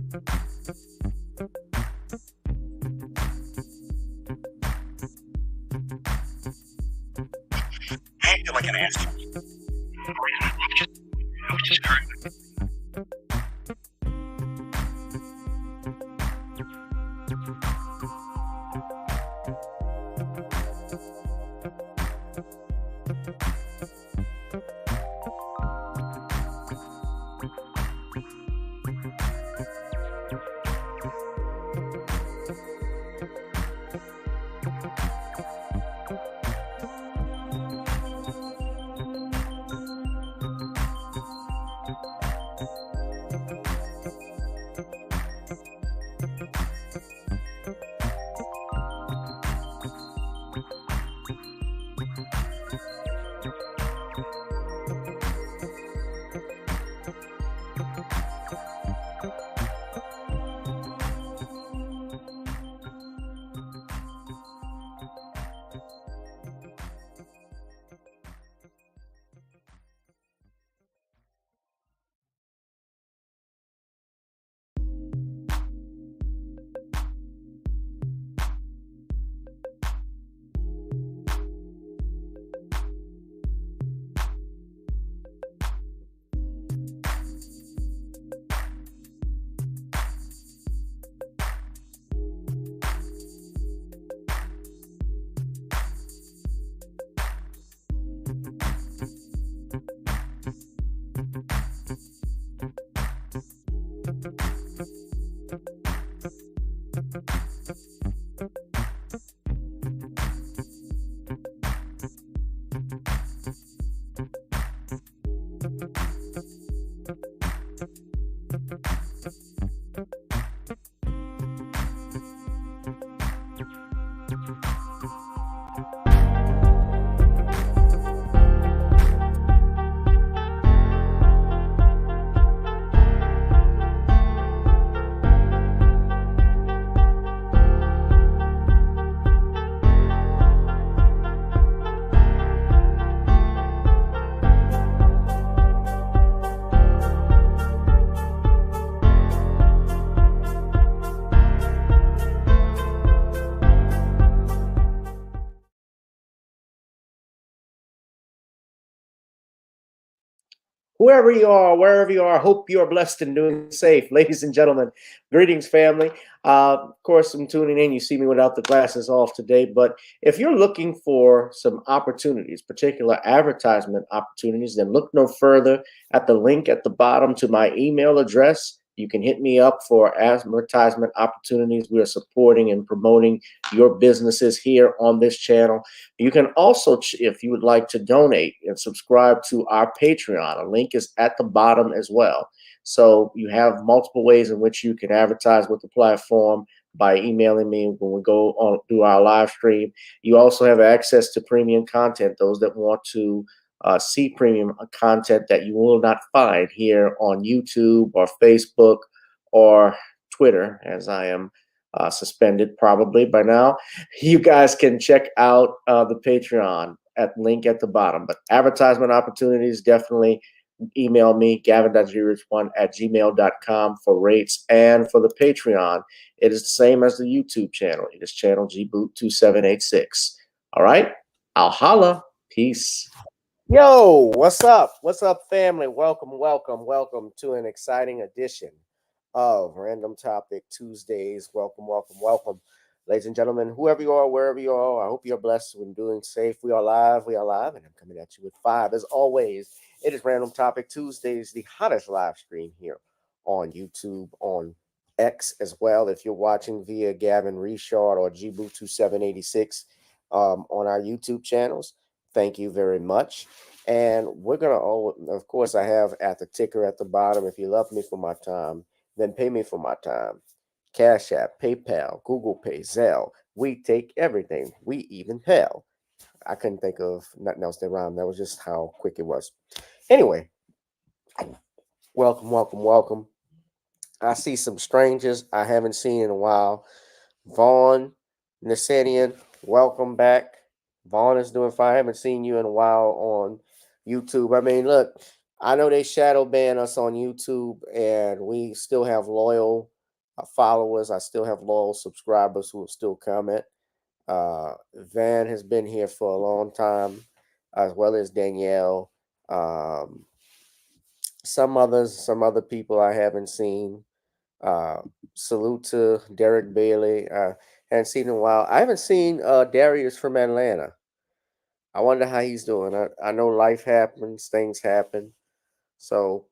I feel like an asshole. Whoever you are, wherever you are, hope you are blessed and doing safe. Ladies and gentlemen, greetings, family. Of course, I'm tuning in. You see me without the glasses off today. But if you're looking for some opportunities, particular advertisement opportunities, then look no further at the link at the bottom to my email address. You can hit me up for advertisement opportunities. We are supporting and promoting your businesses here on this channel. You can also, if you would like to donate and subscribe to our Patreon, a link is at the bottom as well. So you have multiple ways in which you can advertise with the platform by emailing me when we go on do our live stream. You also have access to premium content, those that want to see premium content that you will not find here on YouTube or Facebook or Twitter, as I am suspended probably by now. You guys can check out the Patreon at link at the bottom. But advertisement opportunities, definitely email me, gavin.grich1@gmail.com for rates. And for the Patreon, it is the same as the YouTube channel. It is channel gboot2786. All right, I'll holla. Peace. Yo, what's up? What's up, family? Welcome, welcome, welcome to an exciting edition of Random Topic Tuesdays. Welcome, welcome, welcome. Ladies and gentlemen, whoever you are, wherever you are, I hope you're blessed and doing safe. We are live, and I'm coming at you with 5. As always, it is Random Topic Tuesdays, the hottest live stream here on YouTube, on X as well. If you're watching via Gavin Richard or gboot2786 on our YouTube channels, thank you very much. And we're going to, of course, I have at the ticker at the bottom, if you love me for my time, then pay me for my time. Cash App, PayPal, GooglePay, Zelle. We take everything. We even hell. I couldn't think of nothing else that rhymed. That was just how quick it was. Anyway, welcome, welcome, welcome. I see some strangers I haven't seen in a while. Vaughn Nasanian, welcome back. Vaughn is doing fine. I haven't seen you in a while on YouTube. I mean, look, I know they shadow ban us on YouTube, and we still have loyal followers. I still have loyal subscribers who will still comment. Van has been here for a long time, as well as Danielle. Um, some other people I haven't seen. Uh, Salute to Derek Bailey. Haven't seen in a while. I haven't seen Darius from Atlanta. I wonder how he's doing. I know life happens, things happen. So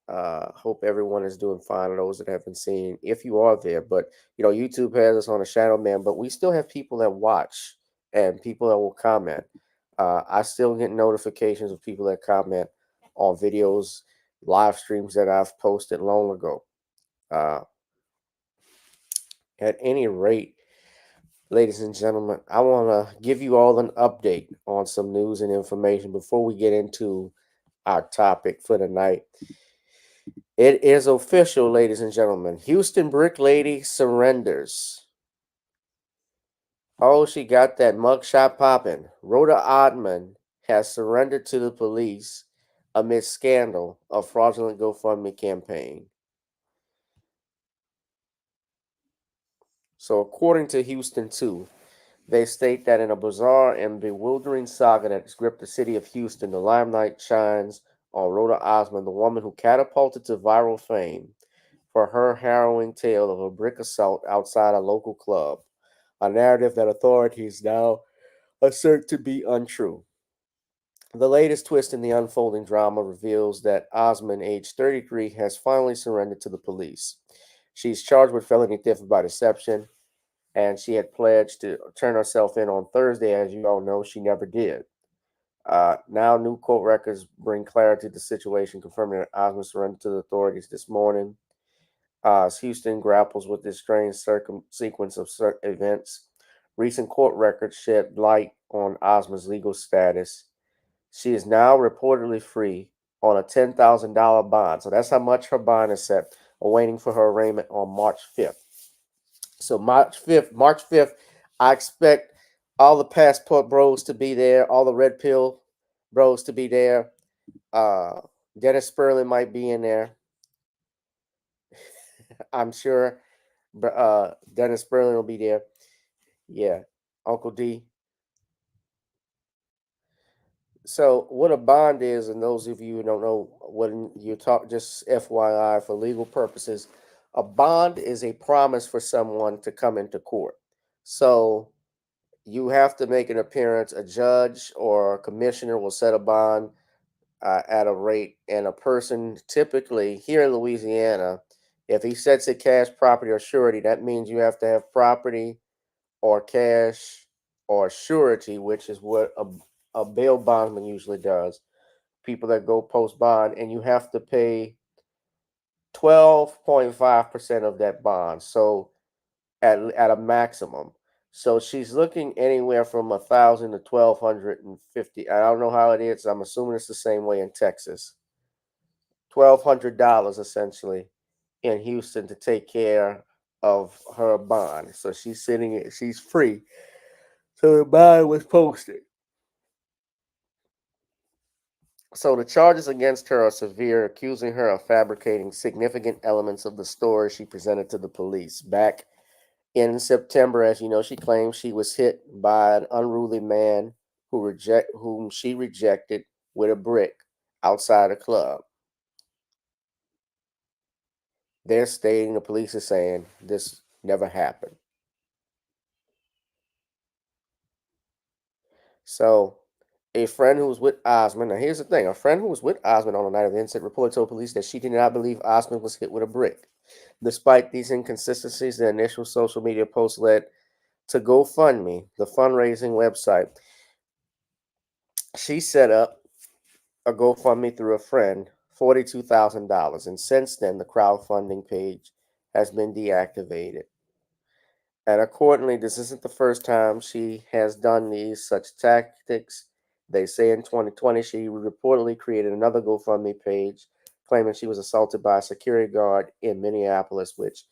hope everyone is doing fine. Those that haven't seen, if you are there, but YouTube has us on a shadow man, but we still have people that watch and people that will comment. I still get notifications of people that comment on videos, live streams that I've posted long ago. Uh, at any rate, ladies and gentlemen, I want to give you all an update on some news and information before we get into our topic for the night. It is official, ladies and gentlemen. Houston Brick Lady surrenders. Oh, she got that mugshot popping. Rhoda Ottman has surrendered to the police amid scandal of fraudulent GoFundMe campaign. So, according to Houston 2, they state that in a bizarre and bewildering saga that has gripped the city of Houston, the limelight shines on Rhoda Ottman, the woman who catapulted to viral fame for her harrowing tale of a brick assault outside a local club, a narrative that authorities now assert to be untrue. The latest twist in the unfolding drama reveals that Osmond, age 33, has finally surrendered to the police. She's charged with felony theft by deception, and she had pledged to turn herself in on Thursday. As you all know, she never did. Now, new court records bring clarity to the situation, confirming that Osmond surrendered to the authorities this morning. As Houston grapples with this strange sequence of events, recent court records shed light on Osma's legal status. She is now reportedly free on a $10,000 bond. So that's how much her bond is set, awaiting for her arraignment on March 5th. So March 5th, I expect all the passport bros to be there, all the red pill bros to be there. Dennis Sperling might be in there. I'm sure Dennis Sperling will be there. Yeah, Uncle D. So, what a bond is, and those of you who don't know what you talk, just FYI for legal purposes, a bond is a promise for someone to come into court. So, you have to make an appearance. A judge or a commissioner will set a bond at a rate, and a person typically here in Louisiana, if he sets a cash, property, or surety, that means you have to have property or cash or surety, which is what a bail bondsman usually does. People that go post bond, and you have to pay 12.5% of that bond. So at a maximum. So she's looking anywhere from 1,000 to 1,250. I don't know how it is. I'm assuming it's the same way in Texas. $1,200 essentially in Houston to take care of her bond. So she's free. So the bond was posted. So the charges against her are severe, accusing her of fabricating significant elements of the story she presented to the police. Back in September, as you know, she claimed she was hit by an unruly man whom she rejected with a brick outside a club. They're stating, the police are saying, this never happened. So a friend who was with Osmond, now here's the thing, a friend who was with Osmond on the night of the incident reported to police that she did not believe Osmond was hit with a brick. Despite these inconsistencies, the initial social media post led to GoFundMe, the fundraising website. She set up a GoFundMe through a friend, $42,000, and since then the crowdfunding page has been deactivated. And accordingly, this isn't the first time she has done these such tactics. They say in 2020 she reportedly created another GoFundMe page claiming she was assaulted by a security guard in Minneapolis, which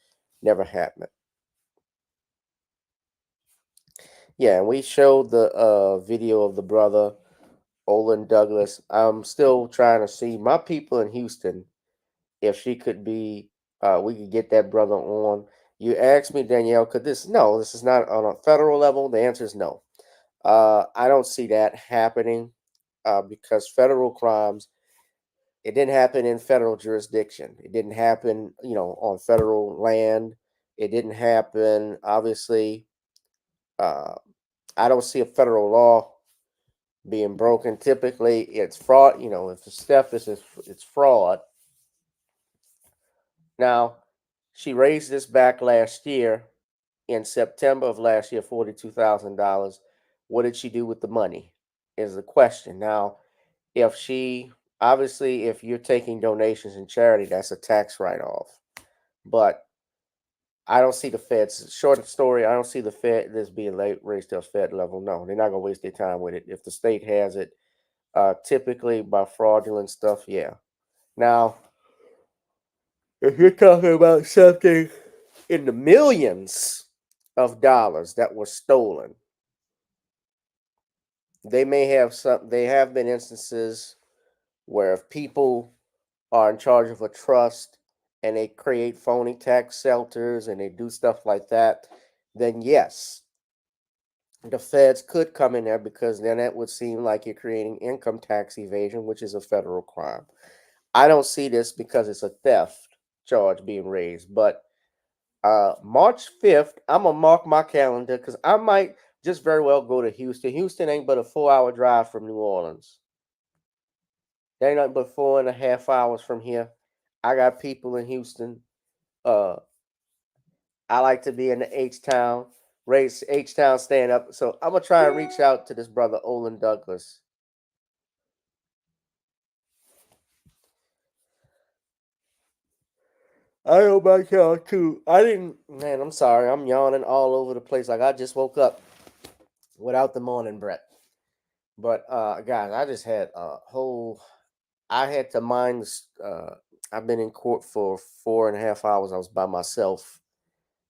never happened. Yeah, and we showed the video of the brother Olin Douglas. I'm still trying to see my people in Houston if she could be. We could get that brother on. You asked me, Danielle, could this? No, this is not on a federal level. The answer is no. I don't see that happening because federal crimes. It didn't happen in federal jurisdiction. It didn't happen, on federal land. It didn't happen. Obviously, I don't see a federal law being broken. Typically, it's fraud. If the theft is, it's fraud. Now, she raised this back last year in September of last year, $42,000. What did she do with the money? Is the question. Now, if you're taking donations in charity, that's a tax write-off. But I don't see the feds. Short story, I don't see the Fed this being raised to a Fed level. No, they're not gonna waste their time with it. If the state has it, typically by fraudulent stuff, yeah. Now, if you're talking about something in the millions of dollars that were stolen, they have been instances where if people are in charge of a trust and they create phony tax shelters and they do stuff like that, then yes, the feds could come in there because then it would seem like you're creating income tax evasion, which is a federal crime. I don't see this because it's a theft charge being raised. But March 5th, I'm going to mark my calendar because I might just very well go to Houston. Houston ain't but a 4-hour drive from New Orleans. They ain't nothing but 4.5 hours from here. I got people in Houston. I like to be in the H-Town. Race H-Town stand up. So I'm going to try and reach out to this brother, Olin Douglas. I know my y'all too. Man, I'm sorry. I'm yawning all over the place. Like I just woke up without the morning breath. But guys, I just had I had to mind, I've been in court for 4.5 hours. I was by myself,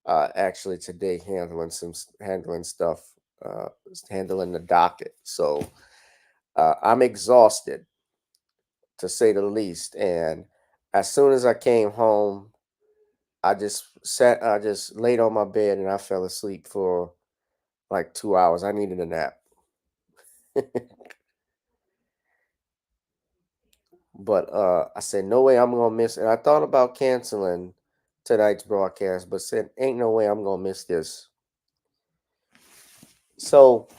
actually today handling stuff, handling the docket. So I'm exhausted to say the least. And as soon as I came home, I just laid on my bed and I fell asleep for like 2 hours. I needed a nap. But I said, no way I'm gonna miss it. I thought about canceling tonight's broadcast, but said, ain't no way I'm gonna miss this. So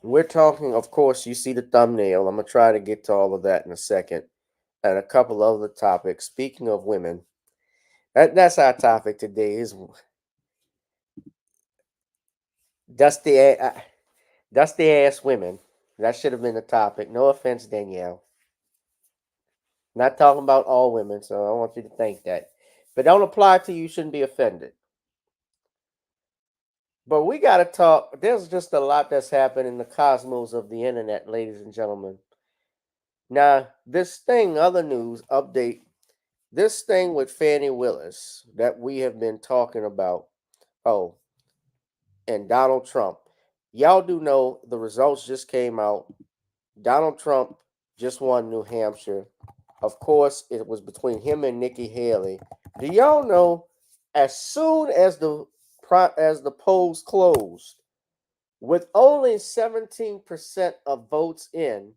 we're talking, of course, you see the thumbnail. I'm gonna try to get to all of that in a second. And a couple other topics. Speaking of women, that's our topic today is dusty ass women. That should have been the topic. No offense, Danielle. Not talking about all women, so I want you to think that. But don't apply to you, shouldn't be offended. But we got to talk. There's just a lot that's happened in the cosmos of the internet, ladies and gentlemen. Now, other news update, this thing with Fani Willis that we have been talking about, and Donald Trump. Y'all do know the results just came out. Donald Trump just won New Hampshire. Of course, it was between him and Nikki Haley. Do y'all know? As soon as the polls closed, with only 17% of votes in,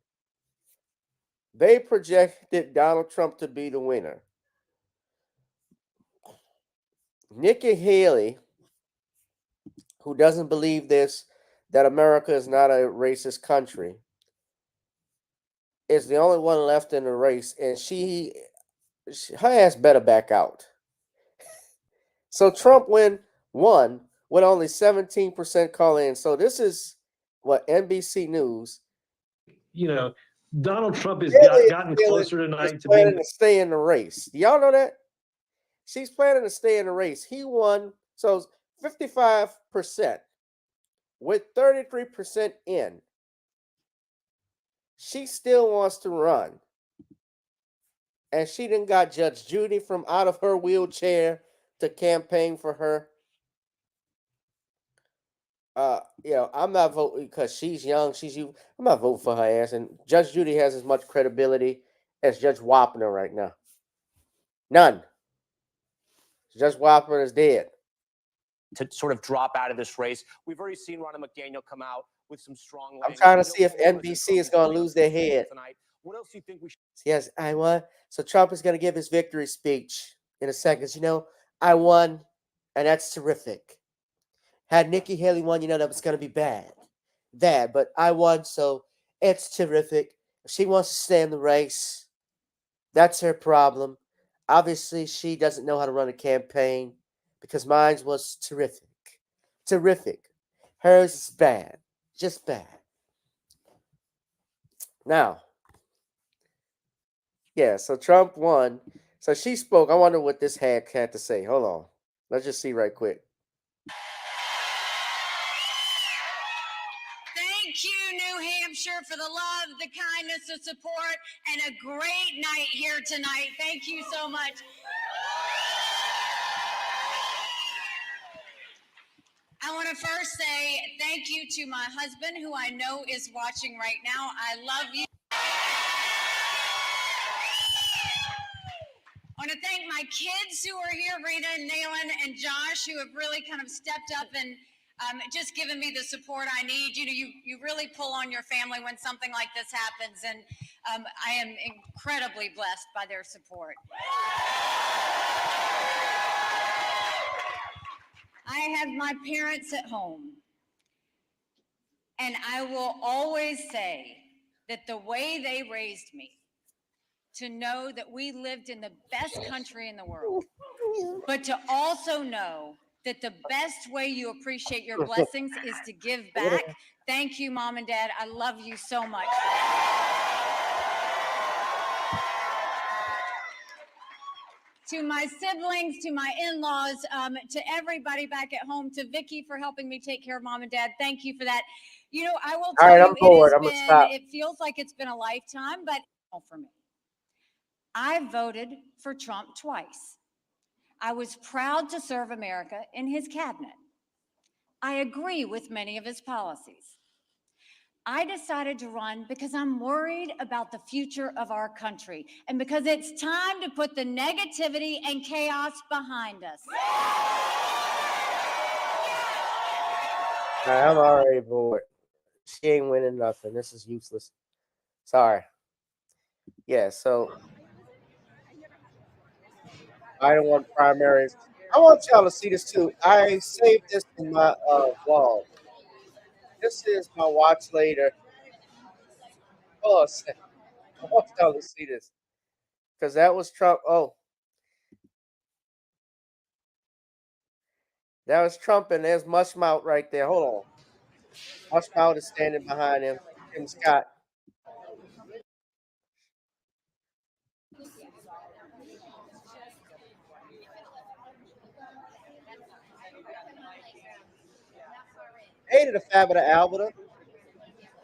they projected Donald Trump to be the winner. Nikki Haley, who doesn't believe that America is not a racist country, is the only one left in the race, and her ass better back out. So Trump won with only 17% call in. So this is what NBC News. Donald Trump has gotten closer tonight to planning to stay in the race. Do y'all know that? She's planning to stay in the race. He won, so 55% with 33% in. She still wants to run. And she done got Judge Judy from out of her wheelchair to campaign for her. I'm not voting because she's young. She's you. I'm not voting for her ass. And Judge Judy has as much credibility as Judge Wapner right now. None. Judge Wapner is dead. To sort of drop out of this race. We've already seen Ronna McDaniel come out with some strong language. I'm trying to see if NBC is going to lose their head. Tonight. What else do you think we should? Yes, I won. So Trump is going to give his victory speech in a second. I won, and that's terrific. Had Nikki Haley won, that was going to be bad. But I won, so it's terrific. If she wants to stay in the race, that's her problem. Obviously, she doesn't know how to run a campaign because mine was terrific. Terrific. Hers is bad. Just bad. Now, so Trump won. So she spoke. I wonder what this hack had to say. Hold on. Let's just see right quick. Thank you, New Hampshire, for the love, the kindness, the support, and a great night here tonight. Thank you so much. I want to first say thank you to my husband, who I know is watching right now. I love you. I want to thank my kids who are here, Rita and Nayland and Josh, who have really kind of stepped up and just given me the support I need. You really pull on your family when something like this happens, and I am incredibly blessed by their support. I have my parents at home, and I will always say that the way they raised me, to know that we lived in the best country in the world, but to also know that the best way you appreciate your blessings is to give back. Thank you, Mom and Dad. I love you so much. To my siblings, to my in-laws, to everybody back at home, to Vicky for helping me take care of Mom and Dad. Thank you for that. I will tell you, it feels like it's been a lifetime, but for me. I voted for Trump twice. I was proud to serve America in his cabinet. I agree with many of his policies. I decided to run because I'm worried about the future of our country and because it's time to put the negativity and chaos behind us. I'm already bored. She ain't winning nothing. This is useless. Sorry. So I don't want primaries. I want y'all to see this too. I saved this in my vlog. This is my watch later. Oh, I want y'all to see this because that was Trump. Oh, that was Trump, and there's Mushmouth right there. Hold on. Mushmouth is standing behind him. Tim Scott. Hated the Fab of the Alberta.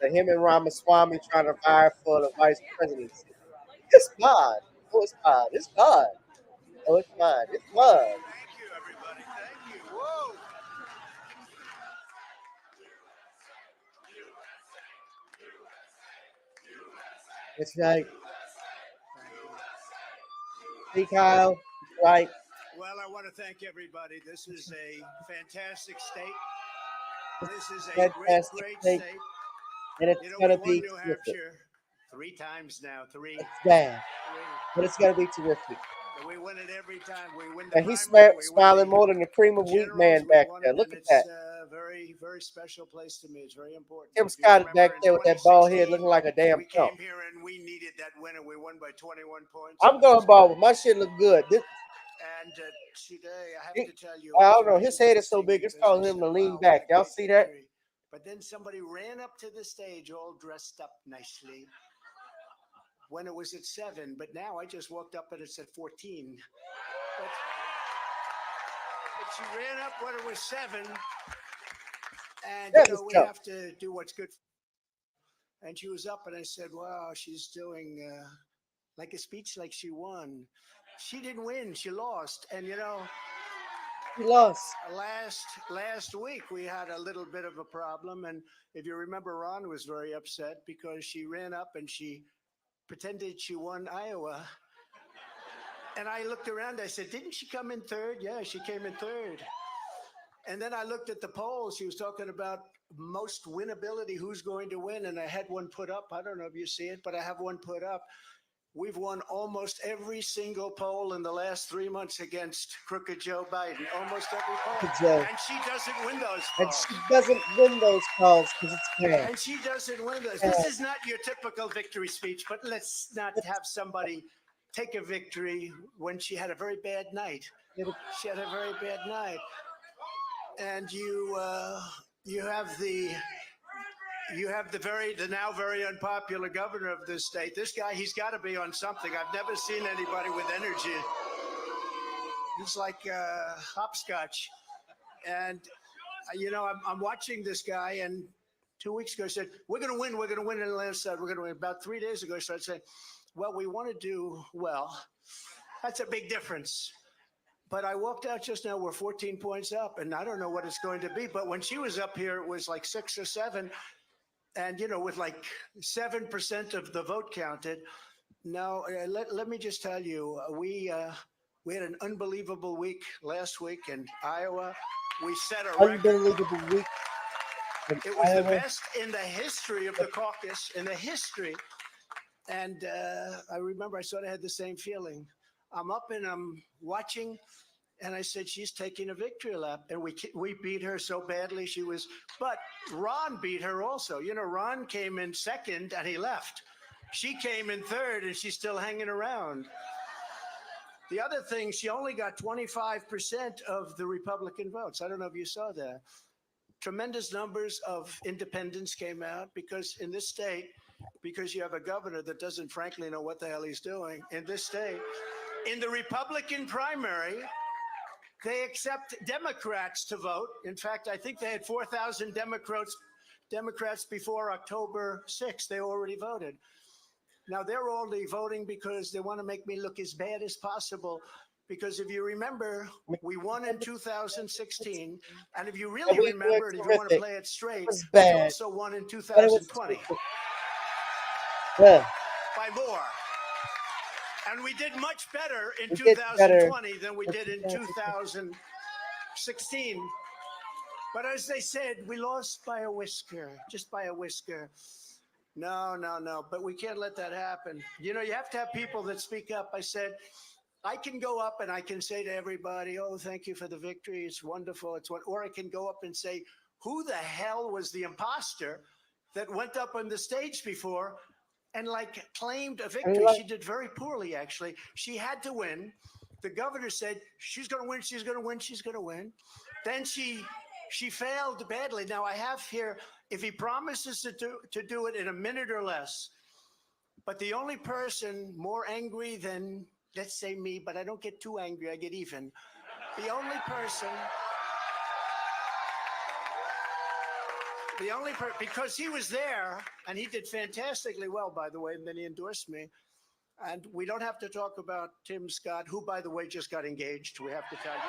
Him and Ramaswamy trying to vie for the vice presidency. It's God. Oh, it's God. It's God. Oh, it's mine. It's God. Thank you, everybody. Thank you. Whoa. It's right. See, Kyle. It's right. Well, I want to thank everybody. This is a fantastic state. This is a great state. And it's going to be New Hampshire 3 times now. 3. It's bad. But it's going to be terrific. We win it every time. We win and he's smiling more than the cream of wheat man back there. Look at that. It's a very, very special place to me. It's very important. Tim Scott is back there with that bald head looking like a damn chump. We came here and we needed that win, and we won by 21 points. I'm going bald, but my shit look good. And today, I have to tell you. I don't know. His head is so big, it's causing him to lean back. Y'all see that? But then somebody ran up to the stage all dressed up nicely when it was at 7. But now I just walked up and it's at 14. But she ran up when it was 7. And, we have to do what's good. And she was up and I said, wow, she's doing like a speech like she won. She didn't win. She lost. And, He lost. Last week we had a little bit of a problem, and if you remember, Ron was very upset because she ran up and she pretended she won Iowa. And I looked around, I said, didn't she come in third? Yeah, she came in third. And then I looked at the polls. She was talking about most winnability, who's going to win. And I had one put up. I don't know if you see it, but I have one put up. We've won almost every single poll in the last 3 months against crooked Joe Biden. Almost every poll. Joe. And she doesn't win those And polls. she doesn't win those calls because it's fair. And she doesn't win those. This is not your typical victory speech, but let's not have somebody take a victory when she had a very bad night. She had a very bad night. And you have the now very unpopular governor of this state. This guy, he's got to be on something. I've never seen anybody with energy. He's like hopscotch. And I'm watching this guy, and 2 weeks ago I said, we're going to win in the landslide. We're going to win. About 3 days ago I started saying, well, we want to do well. That's a big difference. But I walked out just now, we're 14 points up, and I don't know what it's going to be. But when she was up here, it was like 6 or 7. And, with like 7% of the vote counted. Now, let me just tell you, we had an unbelievable week last week in Iowa. We set a record. Unbelievable week. It was the best in the history of the caucus, in the history. And I remember I sort of had the same feeling. I'm up and I'm watching, and I said, she's taking a victory lap. And we beat her so badly. But Ron beat her also. Ron came in second and he left. She came in third and she's still hanging around. The other thing, she only got 25% of the Republican votes. I don't know if you saw that. Tremendous numbers of independents came out because in this state, because you have a governor that doesn't frankly know what the hell he's doing in this state, in the Republican primary, they accept Democrats to vote. In fact, I think they had 4,000 Democrats before October 6th. They already voted. Now, they're only voting because they want to make me look as bad as possible. Because if you remember, we won in 2016. And if you really remember, and if you want to play it straight, we also won in 2020. Yeah. By more. And we did much better in 2020 than we did in 2016. But as they said, we lost by a whisker, just by a whisker. No. But we can't let that happen. You have to have people that speak up. I said, I can go up and I can say to everybody, oh, thank you for the victory. It's wonderful. Or I can go up and say, who the hell was the imposter that went up on the stage before and claimed a victory? She did very poorly, actually. She had to win. The governor said, she's going to win, she's going to win, she's going to win. Then she failed badly. Now I have here, if he promises to do it in a minute or less, but the only person more angry than, let's say me, but I don't get too angry, I get even. The only person, because he was there, and he did fantastically well, by the way, and then he endorsed me. And we don't have to talk about Tim Scott, who, by the way, just got engaged, we have to tell you.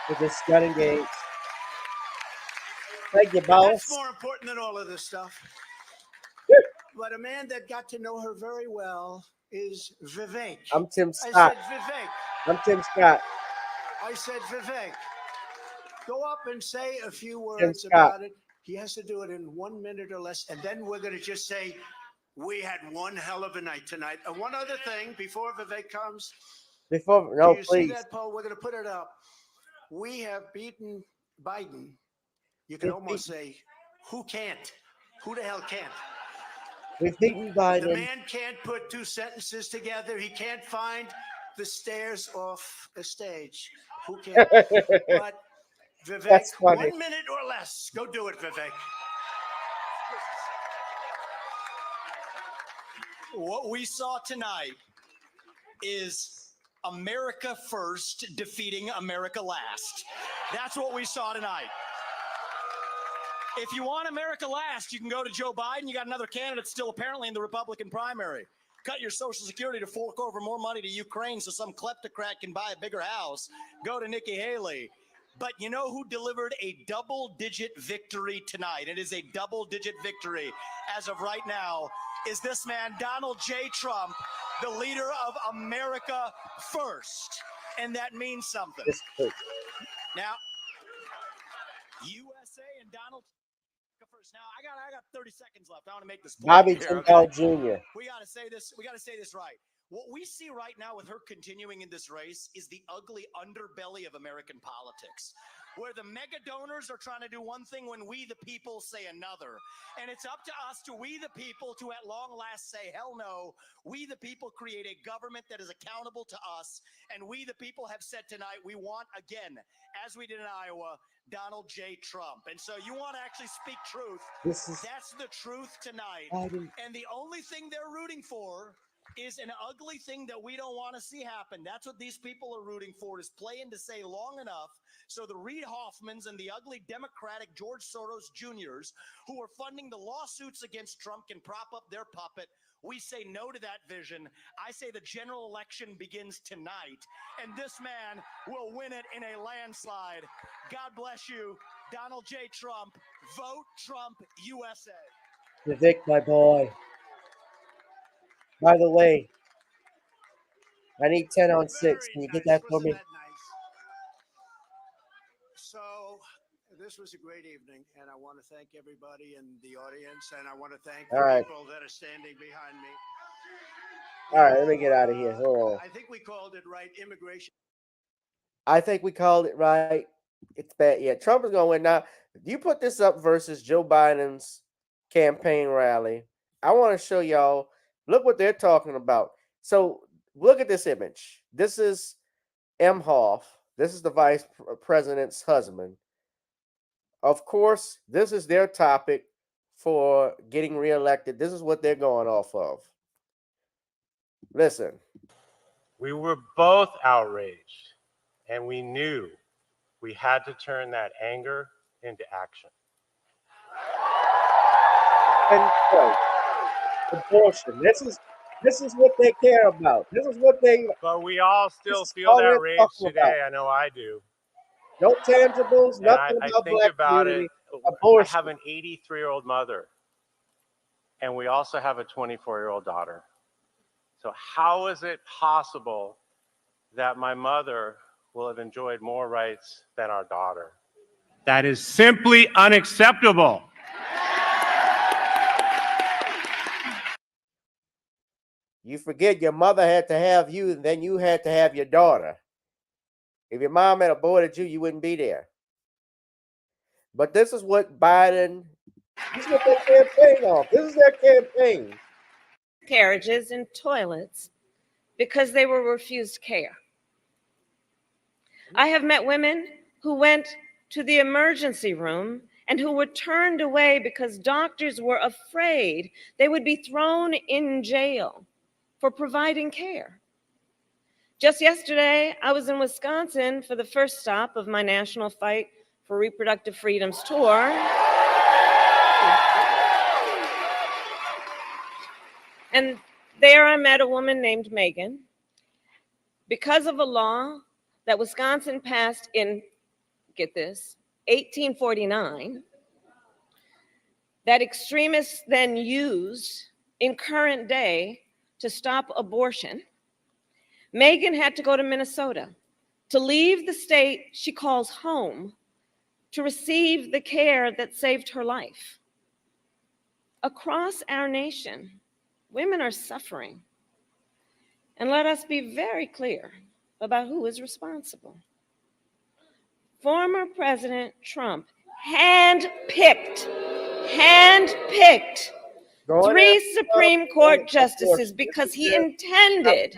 He just got engaged. Thank you, boss. That's more important than all of this stuff. But a man that got to know her very well is Vivek. I'm Tim Scott. I said, Vivek. I'm Tim Scott. I said, Vivek, go up and say a few words about it. He has to do it in 1 minute or less. And then we're going to just say, we had one hell of a night tonight. And one other thing before Vivek comes. No, please. See that poll? We're going to put it up. We have beaten Biden. You can almost say, who can't? Who the hell can't? We've beaten Biden. The man can't put two sentences together. He can't find the stairs off a stage. Who can't? But Vivek, 1 minute or less. Go do it, Vivek. What we saw tonight is America first defeating America last. That's what we saw tonight. If you want America last, you can go to Joe Biden. You got another candidate still apparently in the Republican primary. cut your Social Security to fork over more money to Ukraine so some kleptocrat can buy a bigger house, go to Nikki Haley. But you know who delivered a double-digit victory tonight? It is a double-digit victory as of right now, is this man, Donald J. Trump, the leader of America First. And that means something. Now, USA and Donald First. Now, I got 30 seconds left. I want to make this point Bobby here, Jindal Jr. We got to say this. We got to say this right. What we see right now with her continuing in this race is the ugly underbelly of American politics, where the mega donors are trying to do one thing when we, the people, say another. And it's up to us, to we, the people, to at long last say, hell no. We, the people, create a government that is accountable to us. And we, the people, have said tonight, we want, again, as we did in Iowa, Donald J. Trump. And so you want to actually speak truth. That's the truth tonight. And the only thing they're rooting for is an ugly thing that we don't want to see happen. That's what these people are rooting for, is playing to say long enough so the Reid Hoffmans and the ugly Democratic George Soros Jr.'s who are funding the lawsuits against Trump can prop up their puppet. We say no to that vision. I say the general election begins tonight, and this man will win it in a landslide. God bless you, Donald J. Trump. Vote Trump USA. Vic, my boy. By the way, I need 10 on 6. Can you get that for me? Wasn't that nice? So this was a great evening, and I want to thank everybody in the audience, and I want to thank the people that are standing behind me. All right, let me get out of here. Hold on. I think we called it right, immigration. I think we called it right. It's bad. Yeah, Trump is going to win. Now, you put this up versus Joe Biden's campaign rally. I want to show y'all. Look what they're talking about. So look at this image. This is Emhoff. This is the vice president's husband. Of course, this is their topic for getting reelected. This is what they're going off of. Listen. We were both outraged, and we knew we had to turn that anger into action. And abortion. This is what they care about. This is what they. But we all still feel that rage today. I know I do. No tangibles. And nothing I about think black about community. it. Abortion. I have an 83-year-old mother, and we also have a 24-year-old daughter. So how is it possible that my mother will have enjoyed more rights than our daughter? That is simply unacceptable. You forget your mother had to have you, and then you had to have your daughter. If your mom had aborted you, you wouldn't be there. But this is what Biden, this is what their campaign on. This is their campaign. Carriages and toilets because they were refused care. I have met women who went to the emergency room and who were turned away because doctors were afraid they would be thrown in jail for providing care. Just yesterday, I was in Wisconsin for the first stop of my National Fight for Reproductive Freedoms tour. And there I met a woman named Megan. Because of a law that Wisconsin passed in, get this, 1849, that extremists then used in current day to stop abortion, Megan had to go to Minnesota to leave the state she calls home to receive the care that saved her life. Across our nation, women are suffering. And let us be very clear about who is responsible. Former President Trump handpicked 3 Supreme Court justices because he intended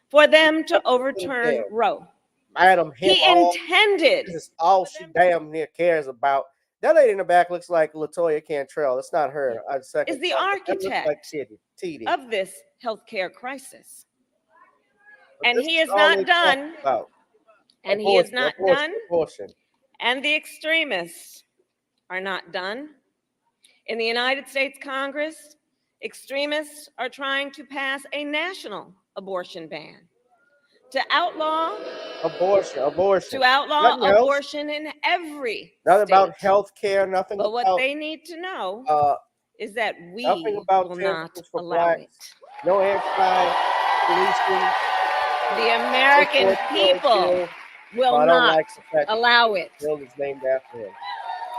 for them to overturn Roe. Madam, he intended. This is all she damn near cares about. That lady in the back looks like LaToya Cantrell. It's not her. Is the architect of this healthcare crisis. And he is not done. And he is not done. And the extremists are not done. In the United States Congress, Extremists are trying to pass a national abortion ban to outlaw Abortion. Nothing else. abortion in every Nothing about state. health care. Nothing But what about they need to know is that nothing we about will not justice for allow blacks. it. No anti-policing. The American people will I don't not like the fact allow it. the bill is named after him.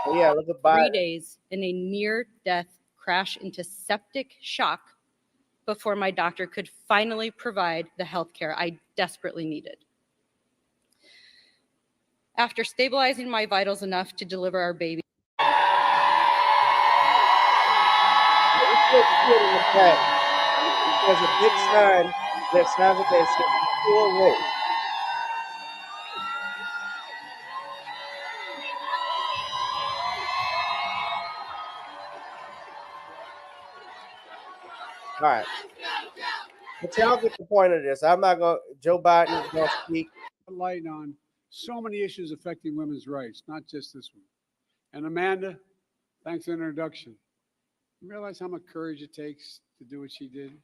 But yeah, look at 3 Biden. days in a near-death crash into septic shock before my doctor could finally provide the health care I desperately needed. After stabilizing my vitals enough to deliver our baby, There's a big sign that's having this full road. All right. But y'all get the point of this. I'm not going to, Joe Biden is going to speak. Light on so many issues affecting women's rights, not just this one. And Amanda, thanks for the introduction. You realize how much courage it takes to do what she did?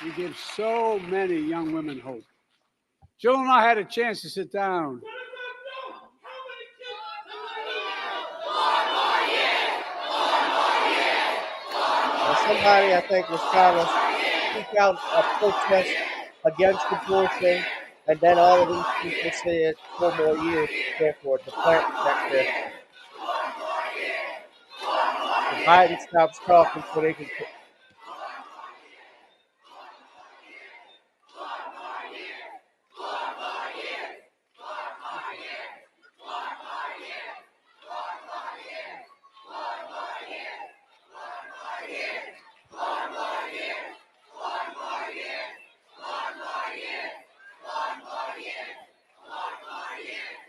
You give so many young women hope. Jill and I had a chance to sit down. Somebody, I think, was trying to speak out a protest against abortion, and then all of these people said 4 more years for the plant sector. If Biden stops talking so they can.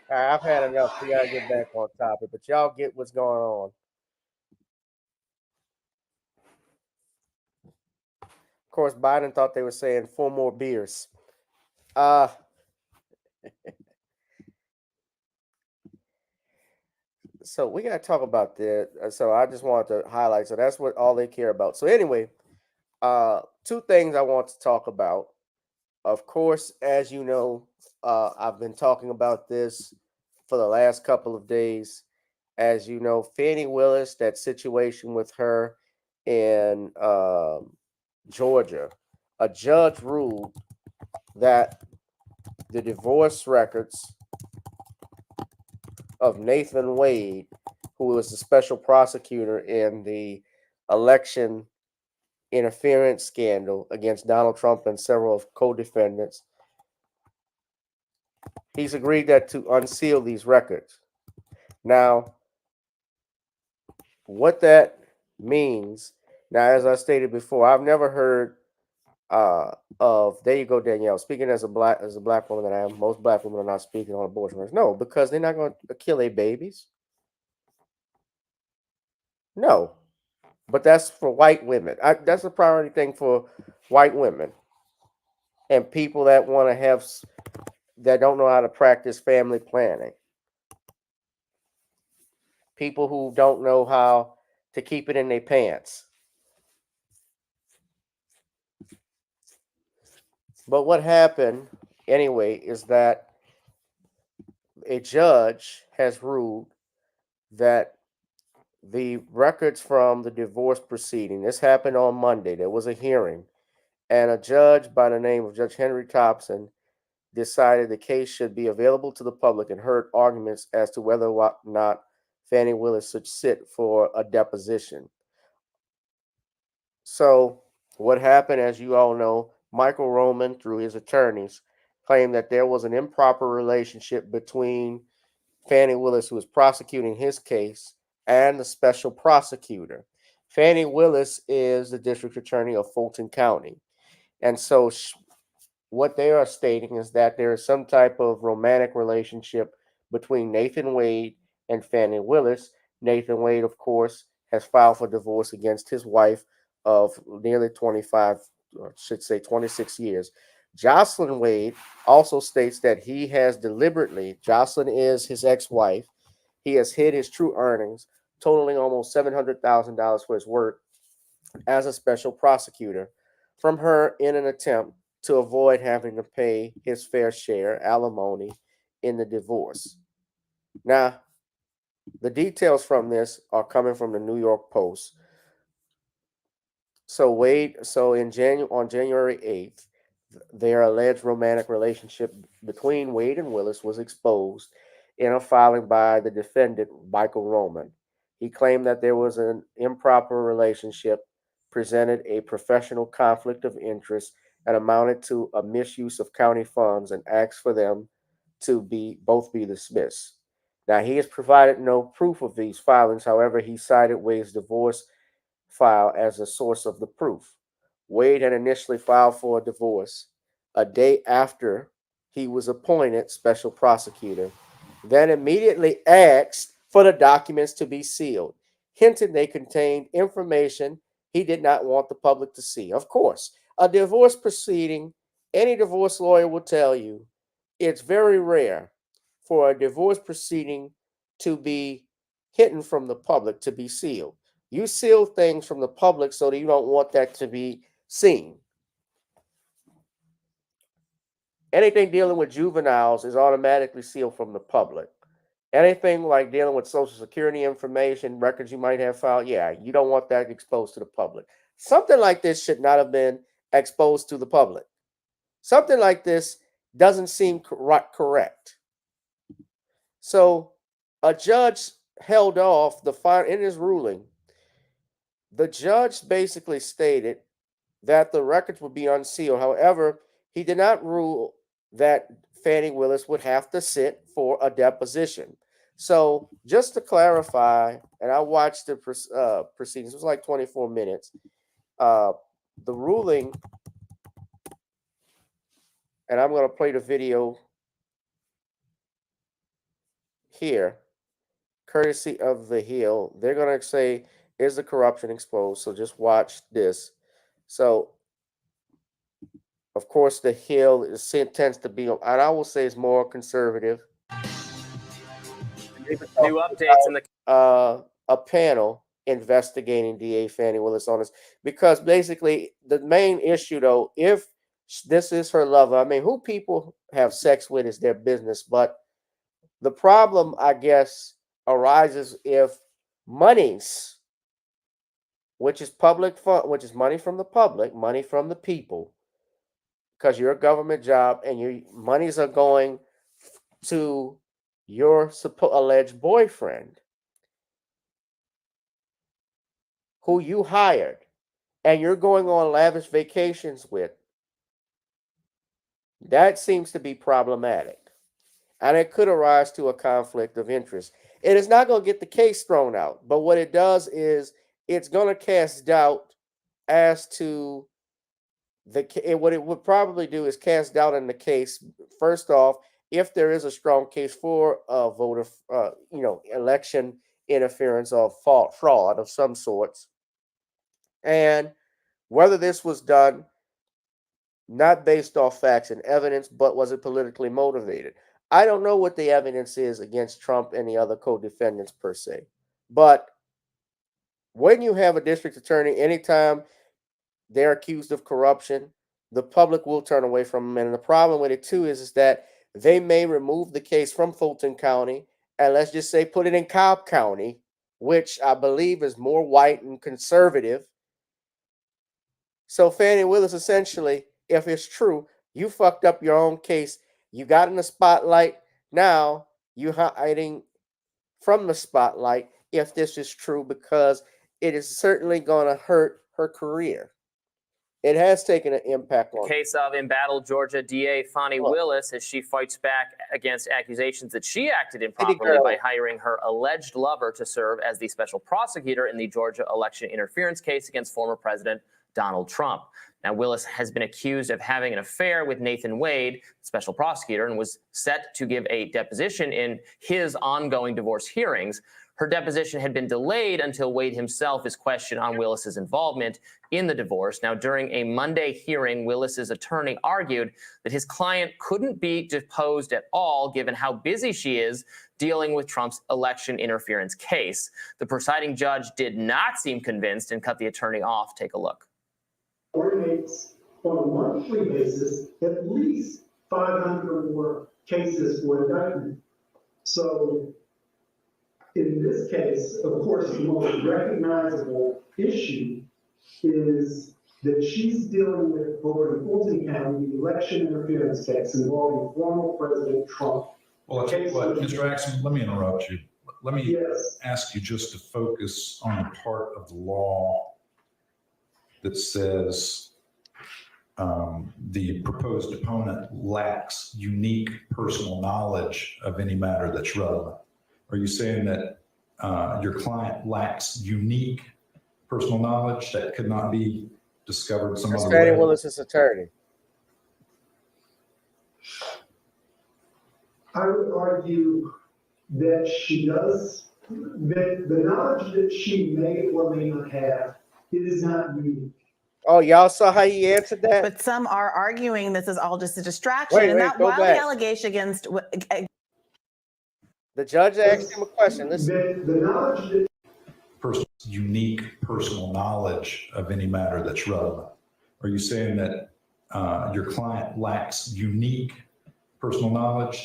All right, I've had enough. We gotta get back on topic, but y'all get what's going on. Of course, Biden thought they were saying 4 more beers. So we gotta talk about that. So I just wanted to highlight. So that's what all they care about. So anyway, 2 things I want to talk about. Of course, as you know, I've been talking about this for the last couple of days. As you know, Fani Willis, that situation with her in Georgia, a judge ruled that the divorce records of Nathan Wade, who was the special prosecutor in the election interference scandal against Donald Trump and several of co-defendants, he's agreed that to unseal these records. Now, what that means, now as I stated before, I've never heard of, there you go, Danielle, speaking as a black woman that I am, most black women are not speaking on abortion rights. No, because they're not going to kill their babies. No, but that's for white women. That's a priority thing for white women and people that want to have, that don't know how to practice family planning. People who don't know how to keep it in their pants. But what happened anyway is that a judge has ruled that the records from the divorce proceeding, this happened on Monday, there was a hearing, and a judge by the name of Judge Henry Thompson decided the case should be available to the public and heard arguments as to whether or not Fani Willis should sit for a deposition. So what happened, as you all know, Michael Roman, through his attorneys, claimed that there was an improper relationship between Fani Willis, who was prosecuting his case, and the special prosecutor. Fani Willis is the district attorney of Fulton County. And so what they are stating is that there is some type of romantic relationship between Nathan Wade and Fani Willis. Nathan Wade, of course, has filed for divorce against his wife of nearly 25, or should say 26 years. Jocelyn Wade also states that he has deliberately, Jocelyn is his ex-wife, he has hid his true earnings, totaling almost $700,000 for his work as a special prosecutor, from her in an attempt to avoid having to pay his fair share alimony in the divorce. Now, the details from this are coming from the New York Post. So on January 8th, their alleged romantic relationship between Wade and Willis was exposed in a filing by the defendant, Michael Roman. He claimed that there was an improper relationship, presented a professional conflict of interest, and amounted to a misuse of county funds, and asked for them to both be dismissed. Now, he has provided no proof of these filings. However, he cited Wade's divorce file as a source of the proof. Wade had initially filed for a divorce a day after he was appointed special prosecutor, then immediately asked for the documents to be sealed, hinting they contained information he did not want the public to see. Of course, a divorce proceeding, any divorce lawyer will tell you, it's very rare for a divorce proceeding to be hidden from the public, to be sealed. You seal things from the public so that you don't want that to be seen. Anything dealing with juveniles is automatically sealed from the public. Anything like dealing with Social Security information, records you might have filed, yeah, you don't want that exposed to the public. Something like this should not have been exposed to the public. Something like this doesn't seem correct. So a judge held off in his ruling. The judge basically stated that the records would be unsealed. However, he did not rule that Fani Willis would have to sit for a deposition. So just to clarify, and I watched the proceedings, it was like 24 minutes. The ruling, and I'm going to play the video here, courtesy of The Hill. They're going to say, is the corruption exposed? So just watch this. So, of course, The Hill tends to be, and I will say, is more conservative. New updates in the a panel investigating DA Fani Willis on this, because basically the main issue, though, if this is her lover, I mean, who people have sex with is their business, but the problem, I guess, arises if monies, which is public fund, which is money from the public, money from the people, because you're a government job and your monies are going to your alleged boyfriend who you hired and you're going on lavish vacations with. That seems to be problematic. And it could arise to a conflict of interest. It is not going to get the case thrown out, but what it does is it's going to cast doubt as to what it would probably do is cast doubt in the case. First off, if there is a strong case for voter, election interference or fraud of some sorts, and whether this was done not based off facts and evidence, but was it politically motivated? I don't know what the evidence is against Trump and the other co-defendants per se, but when you have a district attorney, anytime they're accused of corruption, the public will turn away from them. And the problem with it too is that they may remove the case from Fulton County and let's just say put it in Cobb County, which I believe is more white and conservative. So Fani Willis, essentially, if it's true, you fucked up your own case. You got in the spotlight. Now you're hiding from the spotlight if this is true, because it is certainly going to hurt her career. It has taken an impact on case of embattled Georgia DA Fani Willis as she fights back against accusations that she acted improperly by hiring her alleged lover to serve as the special prosecutor in the Georgia election interference case against former President Donald Trump. Now, Willis has been accused of having an affair with Nathan Wade, special prosecutor, and was set to give a deposition in his ongoing divorce hearings. Her deposition had been delayed until Wade himself is questioned on Willis's involvement in the divorce. Now, during a Monday hearing, Willis's attorney argued that his client couldn't be deposed at all, given how busy she is dealing with Trump's election interference case. The presiding judge did not seem convinced and cut the attorney off. Take a look. Coordinates on a monthly basis at least 500 or more cases for indictment. So in this case, of course, the most recognizable issue is that she's dealing with, over in Fulton County, the election interference case involving former President Trump. Well, I tell you what, Mr. Axson, let me interrupt you. Let me ask you just to focus on a part of the law that says the proposed opponent lacks unique personal knowledge of any matter that's relevant. Are you saying that your client lacks unique personal knowledge that could not be discovered some other way? Fani Willis's attorney. I would argue that she does, that the knowledge that she may or may not have, it is not unique. Oh, y'all saw how he answered that? But some are arguing this is all just a distraction. Wait, and that go while back. the allegation against The judge asked him a question. Listen. The knowledge that Unique personal knowledge of any matter that's relevant. Are you saying that your client lacks unique personal knowledge?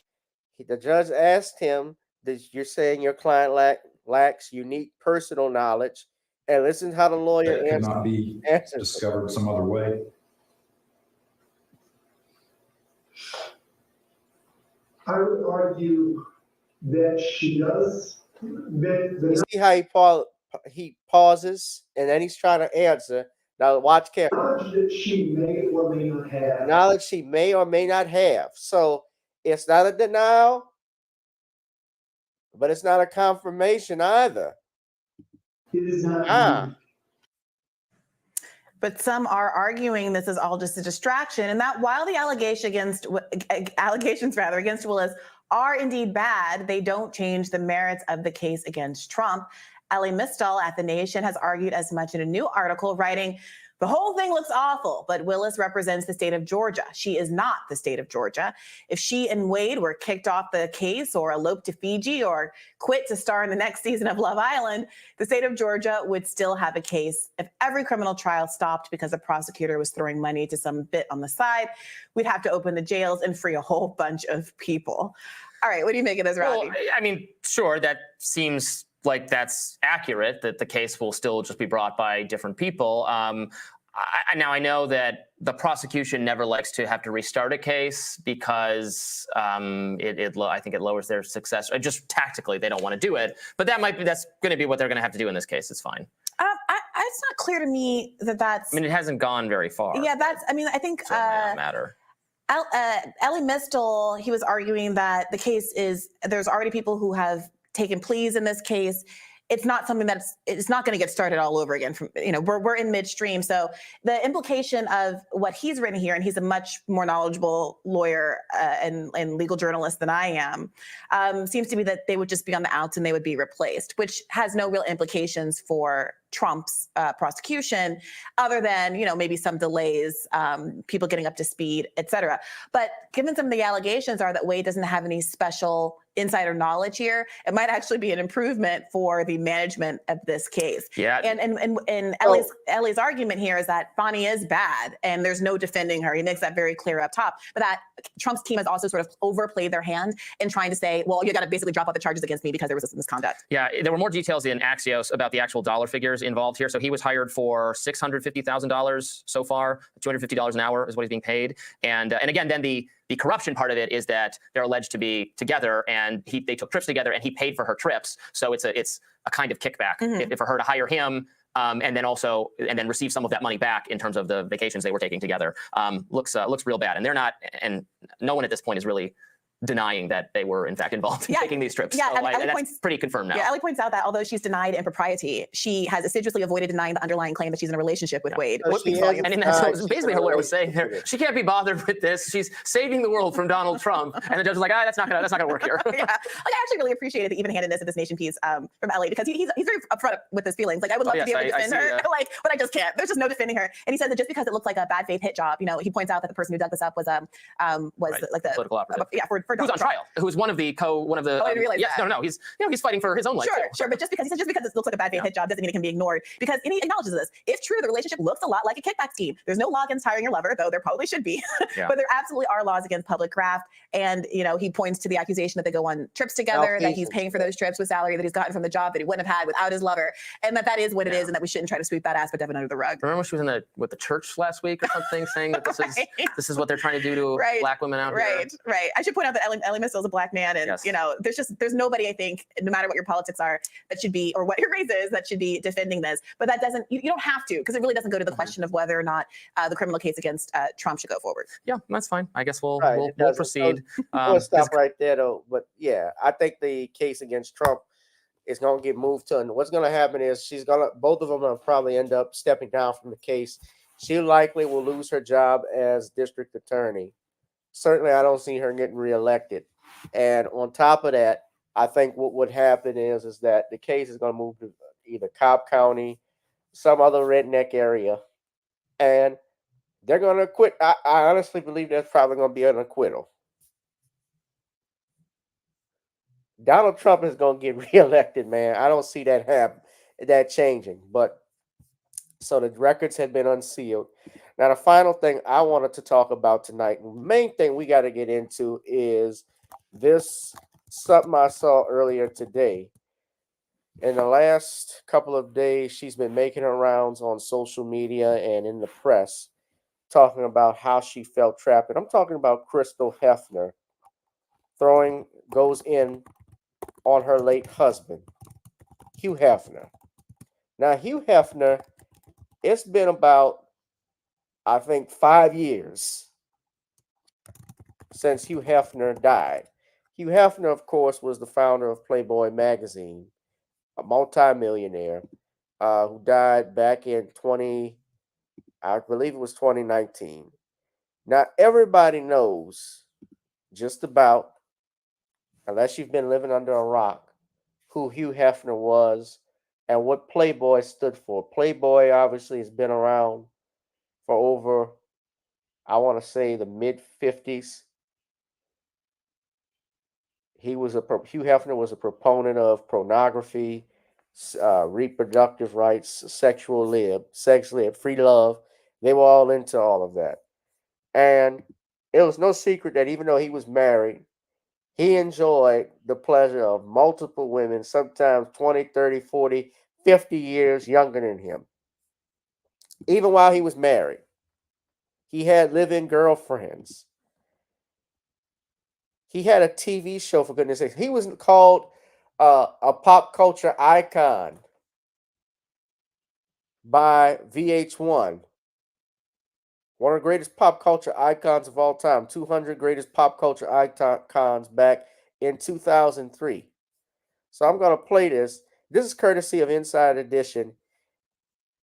The judge asked him, you're saying your client lacks unique personal knowledge. And listen to how the lawyer that could not be discovered some other way? I would argue that she does. You see how he pauses and then he's trying to answer. Now watch carefully. Knowledge that she may or may not have. Knowledge she may or may not have. So it's not a denial, but it's not a confirmation either. It is not. But some are arguing this is all just a distraction, and that while the allegations against Willis are indeed bad, they don't change the merits of the case against Trump. Ellie Mistel at The Nation has argued as much in a new article, writing, "The whole thing looks awful, but Willis represents the state of Georgia. She is not the state of Georgia. If she and Wade were kicked off the case or eloped to Fiji or quit to star in the next season of Love Island, the state of Georgia would still have a case. If every criminal trial stopped because a prosecutor was throwing money to some bit on the side, we'd have to open the jails and free a whole bunch of people." All right, what do you make of this, Rodney? Well, I mean, sure, that seems like that's accurate, that the case will still just be brought by different people. Now, I know that the prosecution never likes to have to restart a case because I think it lowers their success. Just tactically, they don't want to do it. But that's going to be what they're going to have to do in this case. It's fine. It's not clear to me that that's... I mean, it hasn't gone very far. Yeah, I think... So it may not matter. Ellie Mistel, he was arguing that the case is, there's already people who have taken pleas in this case. It's not something it's not going to get started all over again. We're in midstream. So the implication of what he's written here, and he's a much more knowledgeable lawyer and legal journalist than I am, seems to be that they would just be on the outs and they would be replaced, which has no real implications for Trump's prosecution, other than, maybe some delays, people getting up to speed, et cetera. But given some of the allegations are that Wade doesn't have any special insider knowledge here, it might actually be an improvement for the management of this case. Yeah. And Ellie's argument here is that Fani is bad and there's no defending her. He makes that very clear up top. But that Trump's team has also sort of overplayed their hand in trying to say, well, you got to basically drop out the charges against me because there was this misconduct. Yeah, there were more details in Axios about the actual dollar figures involved here. So he was hired for $650,000 so far. $250 an hour is what he's being paid. And again, then the corruption part of it is that they're alleged to be together, and they took trips together, and he paid for her trips. So it's a kind of kickback for her to hire him, and then receive some of that money back in terms of the vacations they were taking together. Looks real bad, and they're not, and no one at this point is really denying that they were in fact involved in taking these trips. Yeah, So and that's pretty confirmed now. Yeah, Ellie points out that although she's denied impropriety, she has assiduously avoided denying the underlying claim that she's in a relationship with Wade. So she hasn't And that's denied what she's basically in a her lawyer was saying relationship there. with She can't be bothered with this. She's saving the world from Donald Trump, and the judge is like, that's not gonna work here. Yeah, like I actually really appreciated the even-handedness of this Nation piece from Ellie because he's very upfront with his feelings. Like I would love to be able to defend her, but I just can't. There's just no defending her. And he says that just because it looks like a bad faith hit job, you know, he points out that the person who dug this up was like the political operative. For who's Donald on Trump. trial? Who's one of the I didn't realize yes, that. no, he's fighting for his own life. Sure, but just because it looks like a bad faith hit job doesn't mean it can be ignored. Because and he acknowledges this. If true, the relationship looks a lot like a kickback scheme. There's no law against hiring your lover, though there probably should be. But there absolutely are laws against public graft. And you know, he points to the accusation that they go on trips together, that he's paying for those trips with salary that he's gotten from the job that he wouldn't have had without his lover, and that is what it is, and that we shouldn't try to sweep that aspect of it under the rug. Remember she was in the church last week or something, saying that this is what they're trying to do to black women out here. Right. I should point out that Ellie Mistel is a black man, and you know, there's nobody, I think, no matter what your politics are, that should be, or what your race is, that should be defending this. But that doesn't, you don't have to, because it really doesn't go to the question of whether or not the criminal case against Trump should go forward. Yeah, that's fine. I guess we'll proceed. We'll stop right there, though. But yeah, I think the case against Trump is going to get moved to, and what's going to happen is both of them will probably end up stepping down from the case. She likely will lose her job as district attorney. Certainly, I don't see her getting reelected. And on top of that, I think what would happen is that the case is going to move to either Cobb County, some other redneck area, and they're going to acquit. I honestly believe there's probably going to be an acquittal. Donald Trump is going to get reelected, man. I don't see that changing. But so the records have been unsealed. Now, the final thing I wanted to talk about tonight, the main thing we got to get into is this, something I saw earlier today. In the last couple of days, she's been making her rounds on social media and in the press, talking about how she felt trapped. And I'm talking about Crystal Hefner goes in on her late husband, Hugh Hefner. Now, Hugh Hefner, it's been about, I think, 5 years since Hugh Hefner died. Hugh Hefner, of course, was the founder of Playboy Magazine, a multimillionaire who died back in I believe it was 2019. Now, everybody knows just about, unless you've been living under a rock, who Hugh Hefner was and what Playboy stood for. Playboy obviously has been around for over, I want to say, the mid-50s. Hugh Hefner was a proponent of pornography, reproductive rights, sex lib, free love. They were all into all of that. And it was no secret that even though he was married, he enjoyed the pleasure of multiple women, sometimes 20, 30, 40, 50 years younger than him. Even while he was married, he had live-in girlfriends. He had a TV show, for goodness sakes. He was called a pop culture icon by VH1. One of the greatest pop culture icons of all time. 200 greatest pop culture icons back in 2003. So I'm going to play this. This is courtesy of Inside Edition.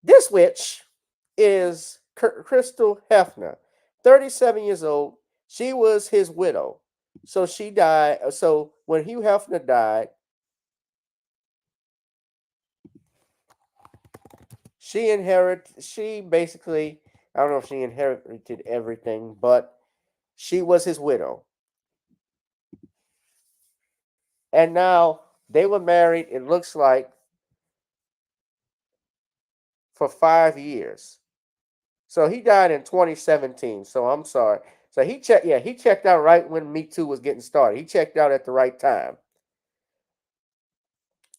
This witch is Crystal Hefner, 37 years old. She was his widow. So she died. So when Hugh Hefner died, she basically, I don't know if she inherited everything, but she was his widow. And now they were married, it looks like, for 5 years. So he died in 2017. So I'm sorry. So he checked out right when Me Too was getting started. He checked out at the right time.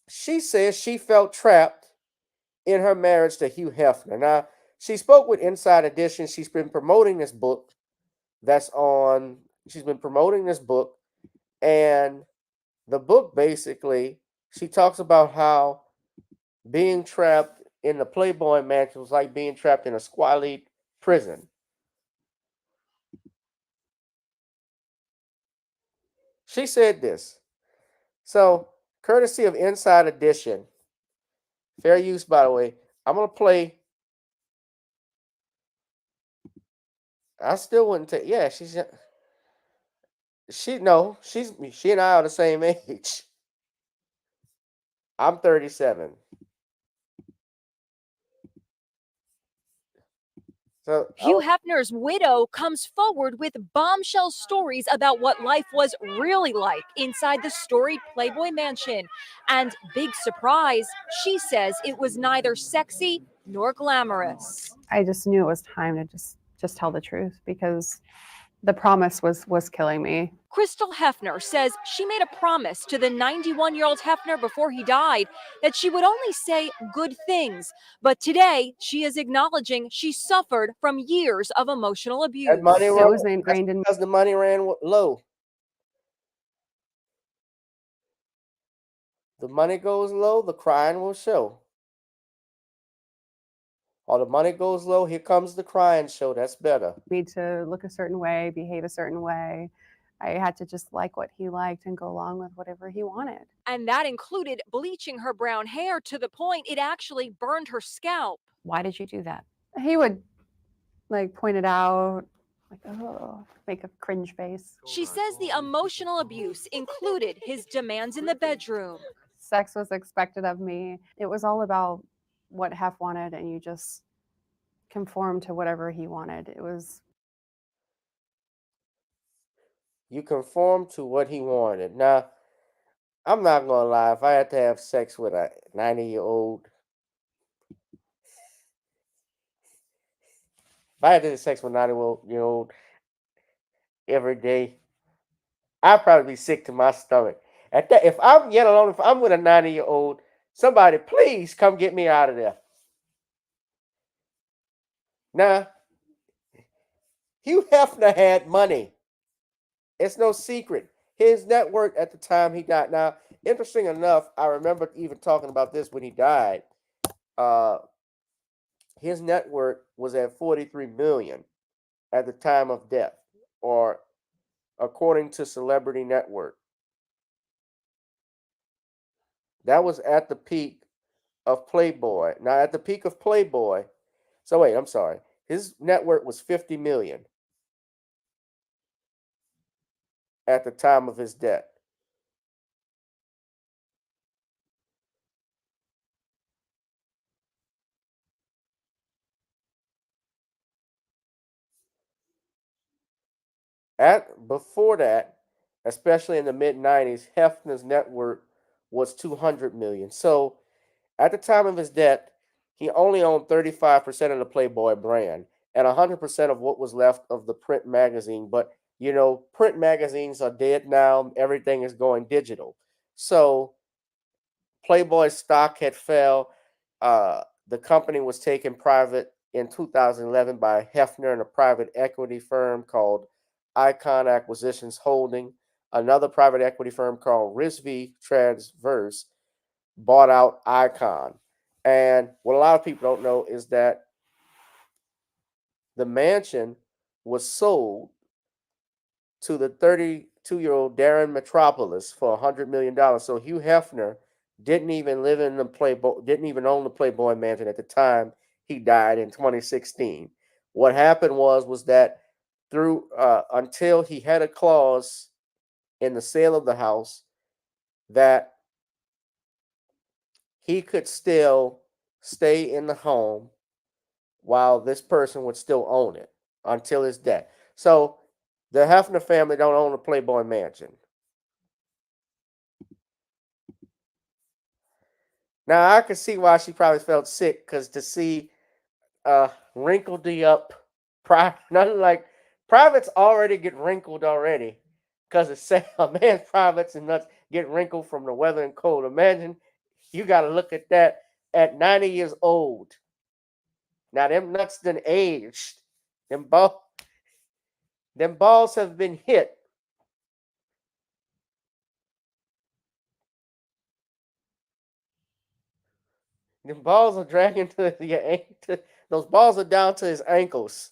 She says she felt trapped in her marriage to Hugh Hefner. Now, she spoke with Inside Edition. She's been promoting this book. She's been promoting this book. And the book, basically, she talks about how being trapped in the Playboy Mansion was like being trapped in a Squalid Prison. She said this. So, courtesy of Inside Edition, fair use, by the way, I'm going to play. I still wouldn't take. Yeah, she and I are the same age. I'm 37. So Hugh Hefner's widow comes forward with bombshell stories about what life was really like inside the storied Playboy Mansion. And big surprise, she says it was neither sexy nor glamorous. I just knew it was time to just tell the truth because the promise was killing me. Crystal Hefner says she made a promise to the 91-year-old Hefner before he died that she would only say good things. But today, she is acknowledging she suffered from years of emotional abuse. That money It was ingrained in me. Because the money ran low. The money goes low, the crying will show. Or the money goes low, here comes the crying show. That's better. Me to look a certain way, behave a certain way. I had to just like what he liked and go along with whatever he wanted. And that included bleaching her brown hair to the point it actually burned her scalp. Why did you do that? He would like point it out, like, oh, make a cringe face. She says the emotional abuse included his demands in the bedroom. Sex was expected of me. It was all about what Hef wanted, and you just conformed to whatever he wanted. It was. You conform to what he wanted. Now, I'm not going to lie. If I had to have sex with a 90-year-old, if I had to have sex with a 90-year-old every day, I'd probably be sick to my stomach. At that, if I'm with a 90-year-old, somebody please come get me out of there. Now, Hugh Hefner had money. It's no secret. His net worth at the time he died. Now, interesting enough, I remember even talking about this when he died. His net worth was at $43 million at the time of death, or according to Celebrity Network. That was at the peak of Playboy. Now, at the peak of Playboy, so wait, I'm sorry. His net worth was $50 million at the time of his death. Before that, especially in the mid-90s, Hefner's net worth was $200 million. So at the time of his death, he only owned 35% of the Playboy brand and 100% of what was left of the print magazine. But, you know, print magazines are dead now. Everything is going digital. So Playboy's stock had fell. The company was taken private in 2011 by Hefner and a private equity firm called Icon Acquisitions Holding. Another private equity firm called Risby Transverse bought out Icon. And what a lot of people don't know is that the mansion was sold to the 32-year-old Darren Metropolis for $100 million. So Hugh Hefner didn't even live in the Playboy, didn't even own the Playboy Mansion at the time he died in 2016. What happened was that through until he had a clause in the sale of the house that he could still stay in the home while this person would still own it until his death. So the Hefner family don't own the Playboy Mansion. Now I can see why she probably felt sick, because to see wrinkled up nothing like privates already get wrinkled already, because it's sad. A man's privates and nuts get wrinkled from the weather and cold. Imagine you got to look at that at 90 years old. Now them nuts done aged. Them balls have been hit. Them balls are dragging to your ankle. Those balls are down to his ankles.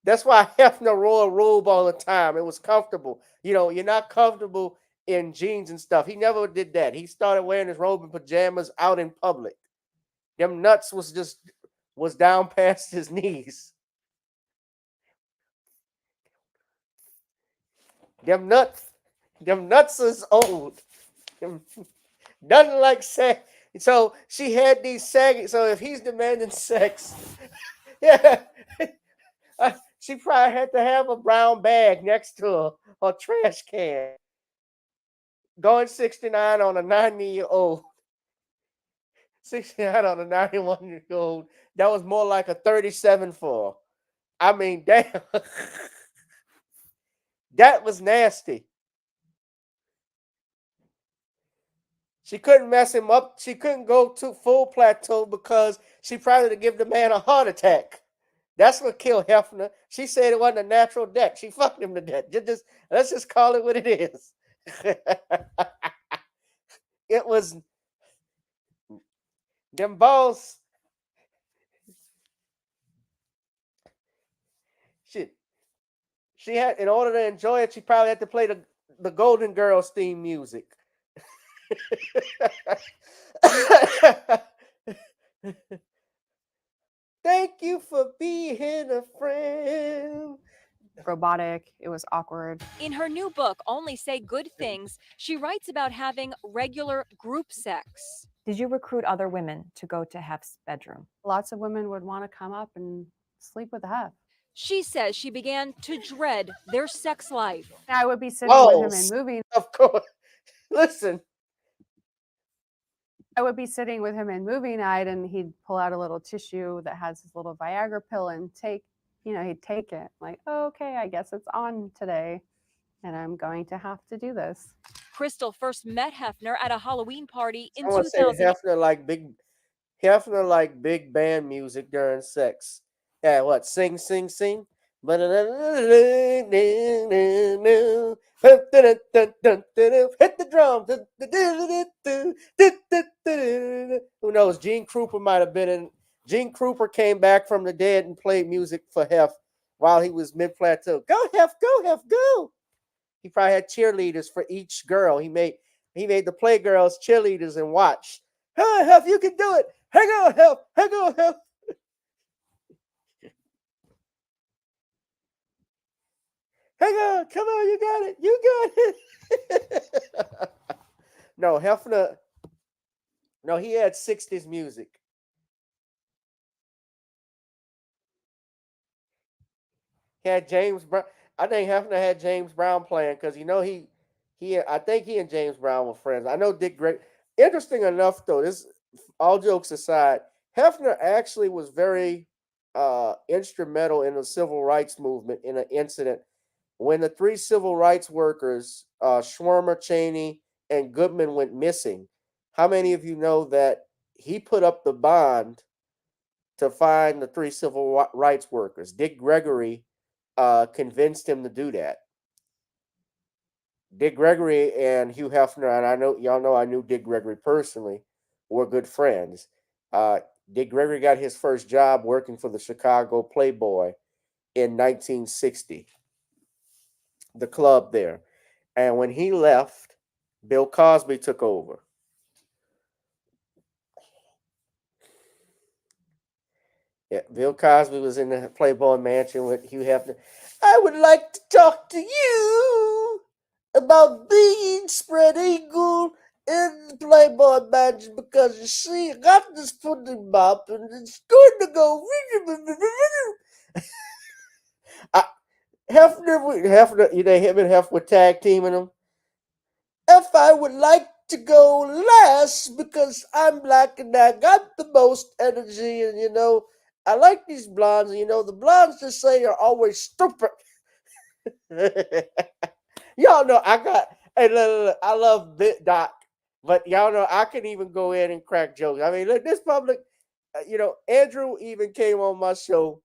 That's why Hefner wore a robe all the time. It was comfortable. You know, you're not comfortable in jeans and stuff. He never did that. He started wearing his robe and pajamas out in public. Them nuts was down past his knees. Them nuts is old. Nothing like sex. So she had these sagging. So if he's demanding sex, yeah, she probably had to have a brown bag next to her trash can. Going 69 on a 90-year-old. 69 on a 91-year-old. That was more like a 37 for her. I mean, damn. That was nasty. She couldn't mess him up. She couldn't go to full plateau because she probably would give the man a heart attack. That's what killed Hefner. She said it wasn't a natural death. She fucked him to death. Let's just call it what it is. It was them balls. She had, in order to enjoy it, she probably had to play the Golden Girls theme music. Thank you for being a friend. Robotic. It was awkward. In her new book, Only Say Good Things, she writes about having regular group sex. Did you recruit other women to go to Hef's bedroom? Lots of women would want to come up and sleep with Hef. She says she began to dread their sex life. I would be sitting with him and moving. Of course. Listen. I would be sitting with him in movie night and he'd pull out a little tissue that has his little Viagra pill and he'd take it. Like, oh, okay, I guess it's on today and I'm going to have to do this. Crystal first met Hefner at a Halloween party in Someone 2000. said Hefner like big band music during sex. Yeah, what? Sing, sing, sing. Hit the drum. Who knows? Gene Krupa might have been in. Gene Krupa came back from the dead and played music for Hef while he was mid-plateau. Go Hef, go Hef, go. He probably had cheerleaders for each girl. He made the Playgirls cheerleaders and watched. Hey, Hef, you can do it. Hang on, Hef. Hang on, Hef. Hang on, come on, you got it. You got it. No, Hefner. No, he had 60s music. He had James Brown. I think Hefner had James Brown playing because I think he and James Brown were friends. I know Dick Gregory. Interesting enough, though, this all jokes aside, Hefner actually was very instrumental in the civil rights movement in an incident when the three civil rights workers, Schwimmer, Cheney, and Goodman, went missing. How many of you know that he put up the bond to find the three civil rights workers? Dick Gregory convinced him to do that. Dick Gregory and Hugh Hefner, and I know y'all know I knew Dick Gregory personally, were good friends. Dick Gregory got his first job working for the Chicago Playboy in 1960. The club there. And when he left, Bill Cosby took over. Yeah, Bill Cosby was in the Playboy Mansion with Hugh Hefner. I would like to talk to you about being spread eagle in the Playboy Mansion because you see, I got this footy bop and it's going to go. Hefner, you know, him and Hef were tag teaming him. If I would like to go last because I'm black and I got the most energy, and you know, I like these blondes, and you know, the blondes just say are always stupid. Y'all know I love Bit Doc, but y'all know I can even go in and crack jokes. I mean, look, this public, you know, Andrew even came on my show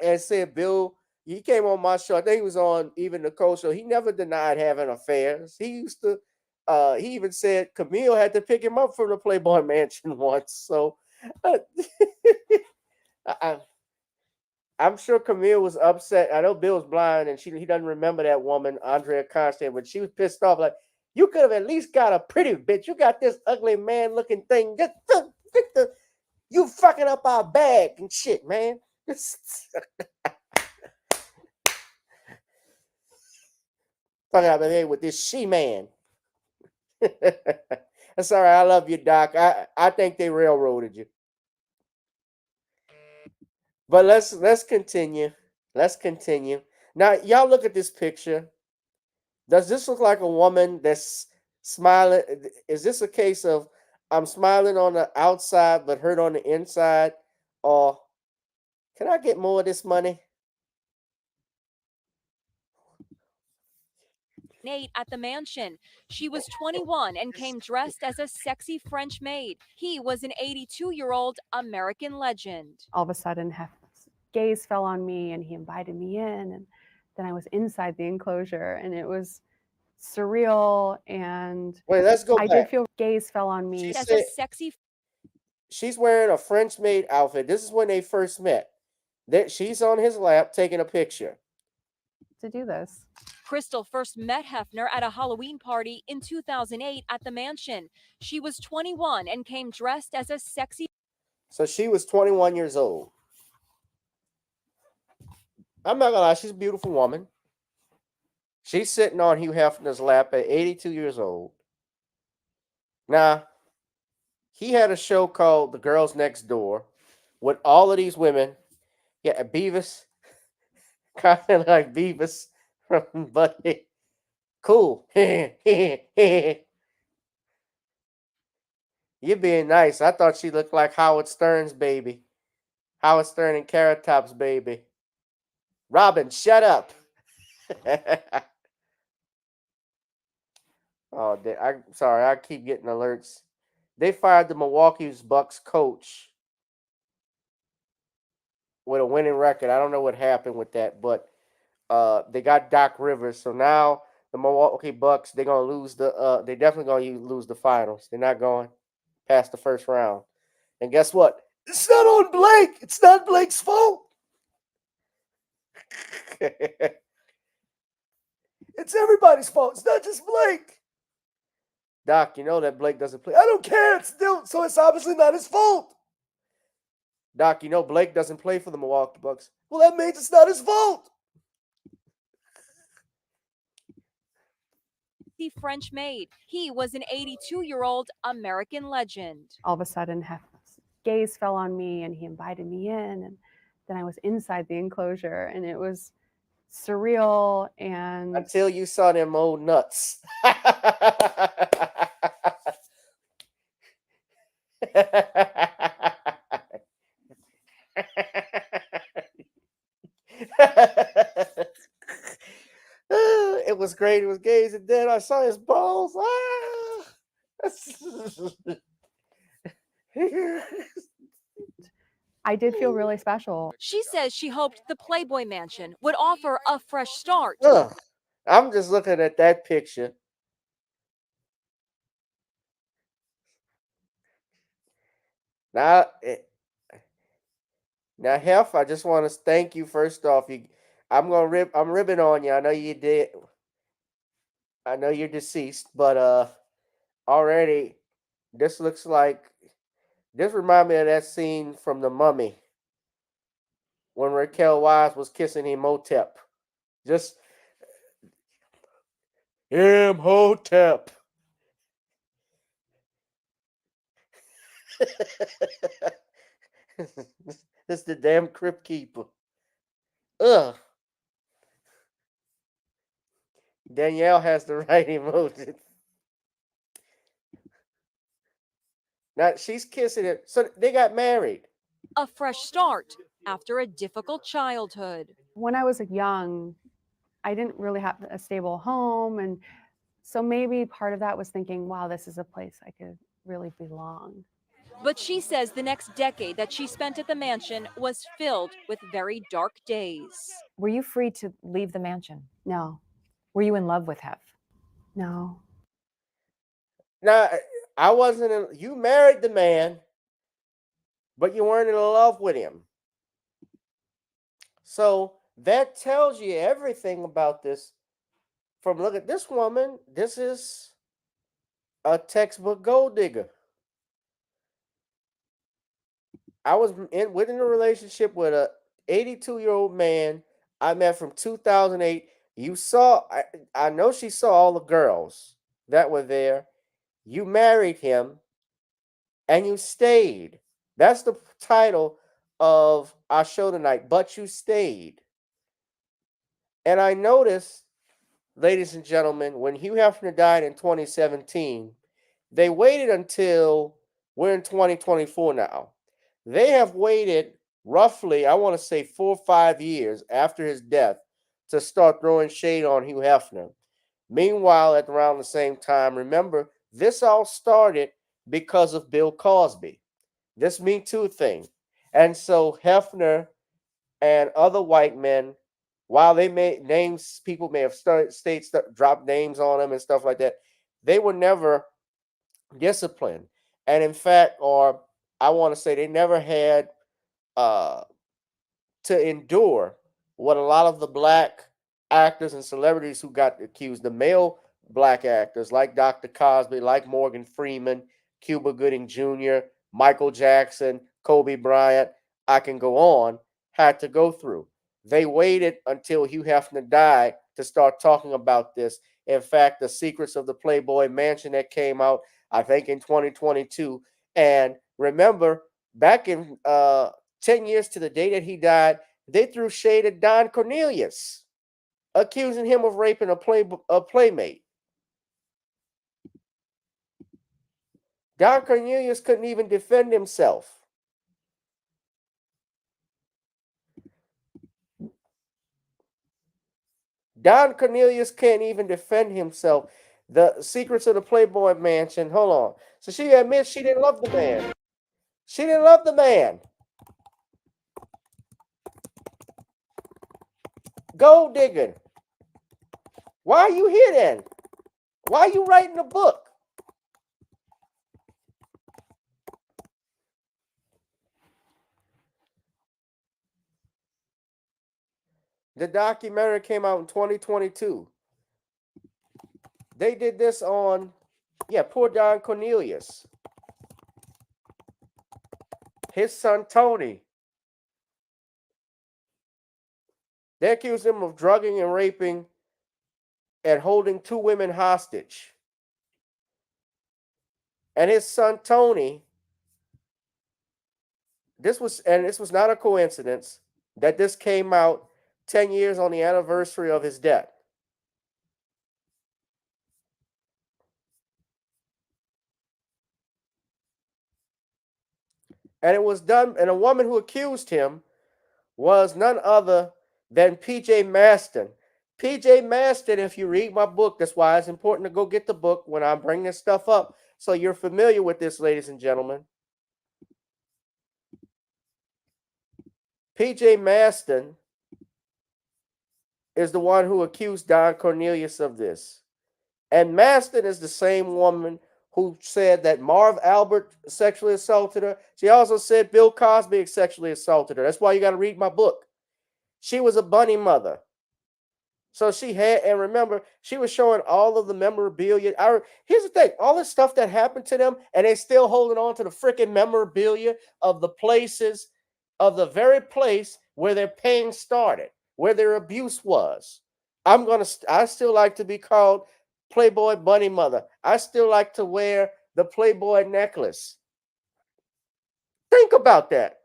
and said, Bill, he came on my show. I think he was on even Nicole show. He never denied having affairs. He used to, he even said Camille had to pick him up from the Playboy Mansion once. So I'm sure Camille was upset. I know Bill's blind and he doesn't remember that woman, Andrea Constand, but she was pissed off. Like, you could have at least got a pretty bitch. You got this ugly man looking thing. You fucking up our bag and shit, man. Fucking up here with this she-man. That's all right. I love you, Doc. I think they railroaded you. But let's continue. Let's continue. Now, y'all look at this picture. Does this look like a woman that's smiling? Is this a case of I'm smiling on the outside but hurt on the inside? Or can I get more of this money? Nate at the mansion. She was 21 and came dressed as a sexy French maid. He was an 82-year-old American legend. All of a sudden, Hefner's gaze fell on me and he invited me in. And then I was inside the enclosure and it was surreal. And wait, let's go I back. did feel gaze fell on me. As a sexy. She's wearing a French maid outfit. This is when they first met. She's on his lap taking a picture. To do this. Crystal first met Hefner at a Halloween party in 2008 at the mansion. She was 21 and came dressed as a sexy. So she was 21 years old. I'm not gonna lie, she's a beautiful woman. She's sitting on Hugh Hefner's lap at 82 years old. Now, he had a show called The Girls Next Door with all of these women. Yeah, Beavis, kind of like Beavis from Buddy. Cool. You're being nice. I thought she looked like Howard Stern's baby. Howard Stern and Carrot Top's baby. Robin, shut up. Oh, I'm sorry. I keep getting alerts. They fired the Milwaukee Bucks coach with a winning record. I don't know what happened with that, but they got Doc Rivers. So now the Milwaukee Bucks, they're gonna lose they're definitely gonna lose the finals. They're not going past the first round. And guess what? It's not on Blake. It's not Blake's fault. It's everybody's fault. It's not just Blake. Doc, you know that Blake doesn't play. I don't care. It's still, so it's obviously not his fault. Doc, you know Blake doesn't play for the Milwaukee Bucks. Well, that means it's not his fault. The French maid. He was an 82-year-old American legend. All of a sudden, Hefner's gaze fell on me and he invited me in. And then I was inside the enclosure and it was surreal. And until you saw them old nuts. It was great. It was gays, and then I saw his balls. I did feel really special. She says she hoped the Playboy Mansion would offer a fresh start. Ugh. I'm just looking at that picture. Now, Hef, I just want to thank you first off. I'm ribbing on you. I know you did. I know you're deceased, but already this looks like this reminds me of that scene from The Mummy when Raquel Wise was kissing Imhotep. Just Imhotep. It's the damn crypt keeper. Ugh. Danielle has the right emotion. Now she's kissing it. So they got married. A fresh start after a difficult childhood. When I was young, I didn't really have a stable home. And so maybe part of that was thinking, wow, this is a place I could really belong. But she says the next decade that she spent at the mansion was filled with very dark days. Were you free to leave the mansion? No. Were you in love with Hef? No. Now, I wasn't you married the man, but you weren't in love with him. So that tells you everything about this. From look at this woman, this is a textbook gold digger. I was within a relationship with a 82-year-old man I met from 2008. You saw, I know she saw all the girls that were there. You married him and you stayed. That's the title of our show tonight, But You Stayed. And I noticed, ladies and gentlemen, when Hugh Hefner died in 2017, they waited until we're in 2024 now. They have waited roughly, I want to say 4 or 5 years after his death to start throwing shade on Hugh Hefner. Meanwhile, at around the same time, remember, this all started because of Bill Cosby, this Me Too thing. And so Hefner and other white men, while they made names, people may have dropped names on them and stuff like that, they were never disciplined. And in fact, or I want to say they never had to endure what a lot of the black actors and celebrities who got accused, the male black actors like Dr. Cosby, like Morgan Freeman, Cuba Gooding Jr., Michael Jackson, Kobe Bryant, I can go on, had to go through. They waited until Hugh Hefner died to start talking about this. In fact, The Secrets of the Playboy Mansion that came out, I think, in 2022. And remember, back in 10 years to the day that he died, they threw shade at Don Cornelius, accusing him of raping a playmate. Don Cornelius couldn't even defend himself. Don Cornelius can't even defend himself. The Secrets of the Playboy Mansion. Hold on. So she admits she didn't love the man. She didn't love the man. Gold digging. Why are you here then? Why are you writing a book? The documentary came out in 2022. They did this on, poor Don Cornelius. His son, Tony. They accused him of drugging and raping and holding 2 women hostage. And his son, Tony, this was not a coincidence that this came out 10 years on the anniversary of his death. And it was done, and a woman who accused him was none other than P.J. Maston. P.J. Maston, if you read my book, that's why it's important to go get the book when I bring this stuff up, so you're familiar with this, ladies and gentlemen. P.J. Maston is the one who accused Don Cornelius of this. And Maston is the same woman who said that Marv Albert sexually assaulted her. She also said Bill Cosby sexually assaulted her. That's why you got to read my book. She was a bunny mother. So she had, and remember, she was showing all of the memorabilia. Here's the thing, all this stuff that happened to them, and they still holding on to the freaking memorabilia of the places, of the very place where their pain started, where their abuse was. I still like to be called Playboy Bunny Mother. I still like to wear the Playboy necklace. Think about that.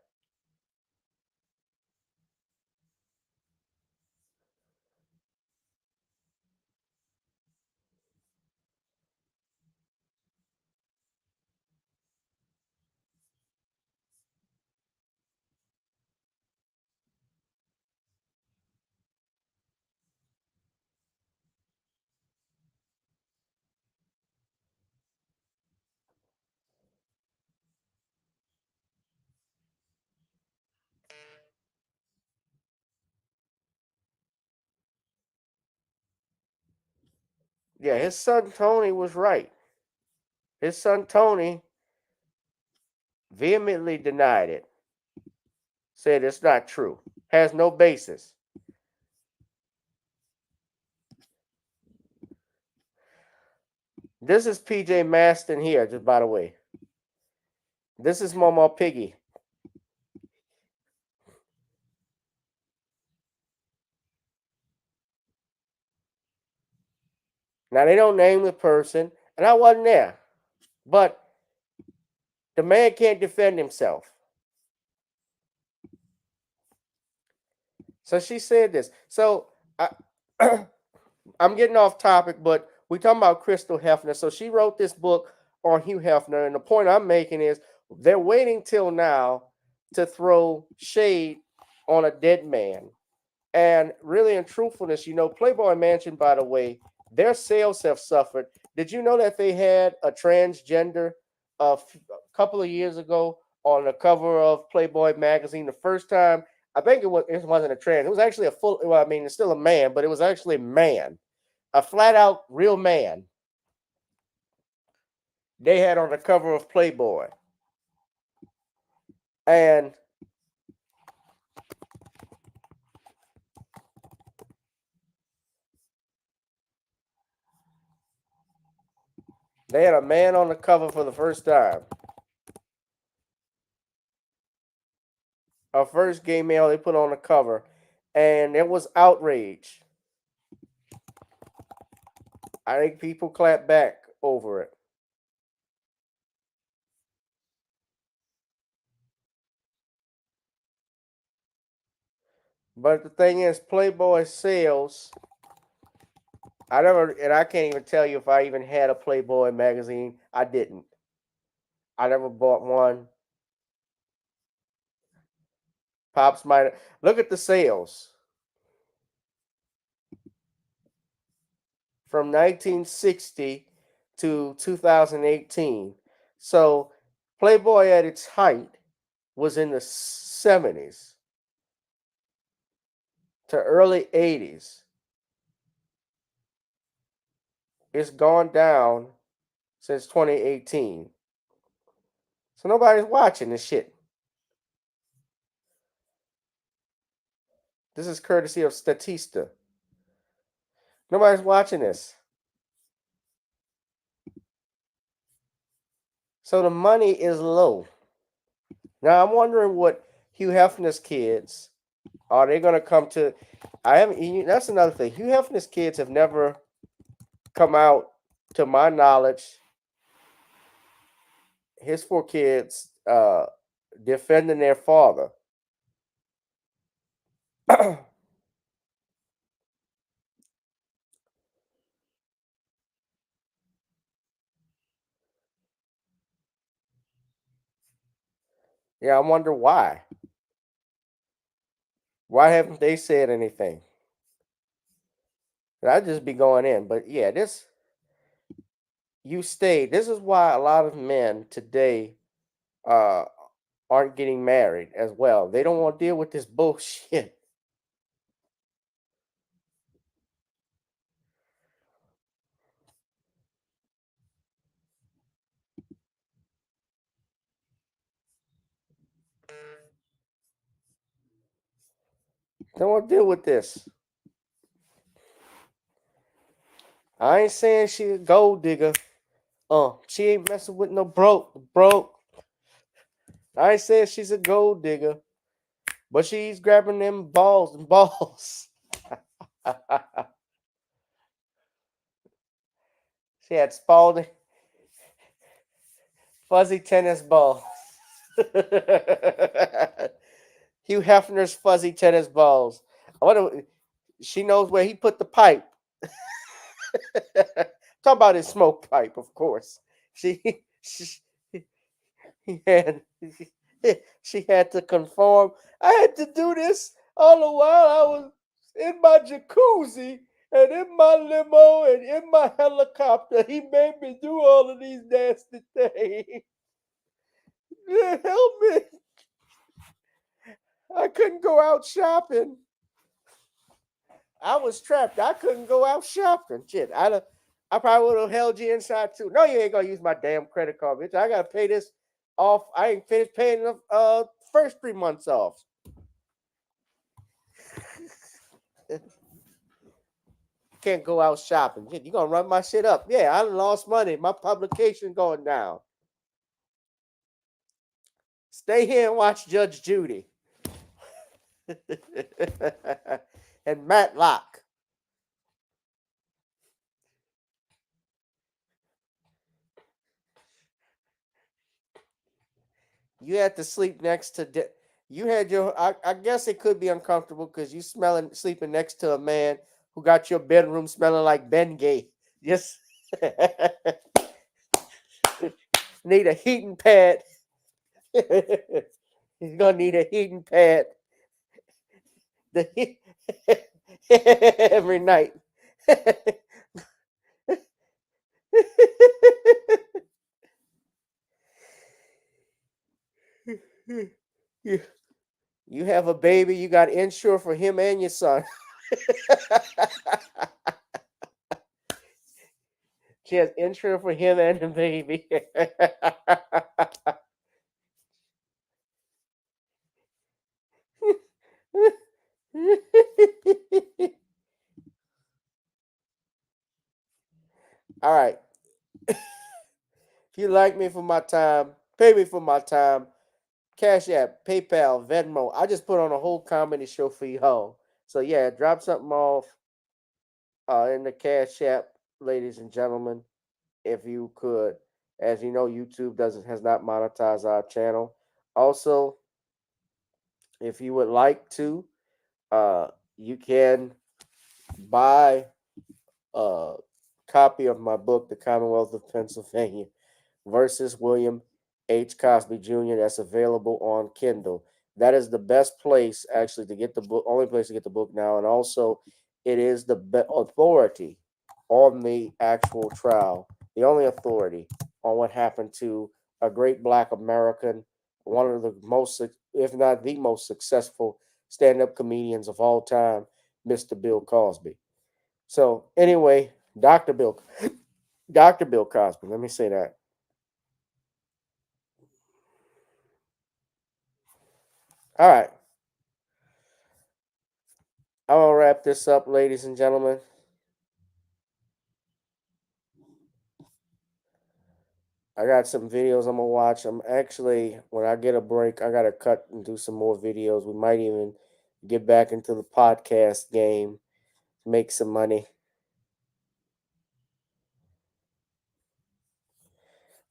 Yeah, his son Tony was right. His son Tony vehemently denied it. Said it's not true. has no basis. This is PJ Maston here, just by the way. This is Momo Piggy. Now, they don't name the person, and I wasn't there. But the man can't defend himself. So she said this. So I'm getting off topic, but we're talking about Crystal Hefner. So she wrote this book on Hugh Hefner, and the point I'm making is they're waiting till now to throw shade on a dead man. And really, in truthfulness, Playboy Mansion, by the way, their sales have suffered. Did you know that they had a transgender a couple of years ago on the cover of Playboy magazine? The first time, I think it wasn't a trans. It was actually it's still a man, but it was actually a man, a flat out real man. They had on the cover of Playboy. And they had a man on the cover for the first time. A first gay male they put on the cover, and there was outrage. I think people clapped back over it. But the thing is, Playboy sales, I can't even tell you if I even had a Playboy magazine. I didn't. I never bought one. Pops might look at the sales from 1960 to 2018. So Playboy at its height was in the 70s to early 80s. It's gone down since 2018. So nobody's watching this shit. This is courtesy of Statista. Nobody's watching this. So the money is low. Now I'm wondering what Hugh Hefner's kids are they going to come to. That's another thing. Hugh Hefner's kids have never come out, to my knowledge. His 4 kids defending their father. Yeah, I wonder why. Why haven't they said anything? I'd just be going in. But yeah, this is why a lot of men today aren't getting married as well. They don't want to deal with this bullshit. Don't want to deal with this. I ain't saying she a gold digger. She ain't messing with no broke. I ain't saying she's a gold digger, but she's grabbing them balls and balls. She had Spalding fuzzy tennis balls. Hugh Hefner's fuzzy tennis balls. I wonder, she knows where he put the pipe. Talk about his smoke pipe, of course. She had to conform. I had to do this all the while I was in my jacuzzi and in my limo and in my helicopter. He made me do all of these nasty things. Help me. I couldn't go out shopping. I was trapped. I couldn't go out shopping. Shit, I probably would have held you inside too. No, you ain't gonna use my damn credit card, bitch. I gotta pay this off. I ain't finished paying the first 3 months off. Can't go out shopping. You gonna run my shit up? Yeah, I lost money. My publication going down. Stay here and watch Judge Judy and Matlock. You had to sleep next to. You had your. I guess it could be uncomfortable because you sleeping next to a man who got your bedroom smelling like Bengay. Yes. Need a heating pad. He's gonna need a heating pad. Every night. You have a baby, you got insure for him and your son. She has insure for him and the baby. All right. If you like me for my time, pay me for my time. Cash App, PayPal, Venmo. I just put on a whole comedy show for y'all. So yeah, drop something off in the Cash App, ladies and gentlemen, if you could. As you know, YouTube has not monetized our channel. Also, if you would like to, you can buy a copy of my book, The Commonwealth of Pennsylvania versus William H. Cosby Jr. That's available on Kindle. That is the best place actually to get the book, only place to get the book now. And also, it is the authority on the actual trial, the only authority on what happened to a great Black American, one of the most, if not the most successful stand-up comedians of all time, Mr. Bill Cosby. So anyway, Dr. Bill Cosby, let me say that. All right. I'm going to wrap this up, ladies and gentlemen. I got some videos I'm going to watch. I'm actually, when I get a break, I got to cut and do some more videos. We might even get back into the podcast game, make some money.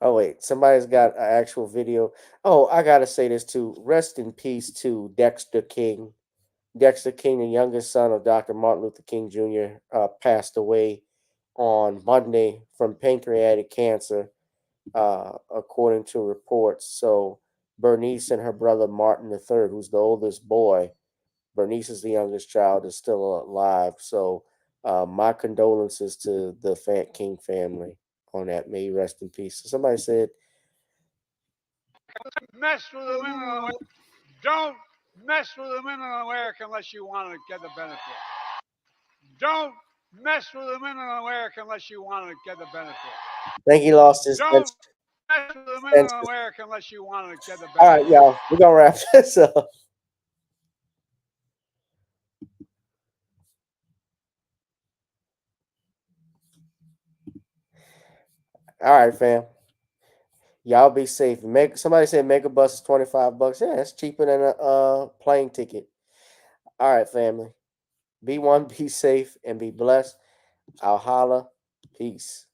Oh, wait. Somebody's got an actual video. Oh, I got to say this too. Rest in peace to Dexter King. Dexter King, the youngest son of Dr. Martin Luther King Jr., passed away on Monday from pancreatic cancer, according to reports. So Bernice and her brother Martin III, who's the oldest boy, Bernice is the youngest child, is still alive. So my condolences to the King family on that. May you rest in peace. So somebody said, Mess with the women. Don't mess with the women in America unless you want to get the benefit. Don't mess with the women in America unless you want to get the benefit. I think he lost his. Don't mess with the women in America unless you want to get the benefit. All right, y'all. We're going to wrap this up. All right, fam. Y'all be safe. Somebody said Megabus is $25. Yeah, it's cheaper than a plane ticket. All right, family. Be one, be safe, and be blessed. I'll holla. Peace.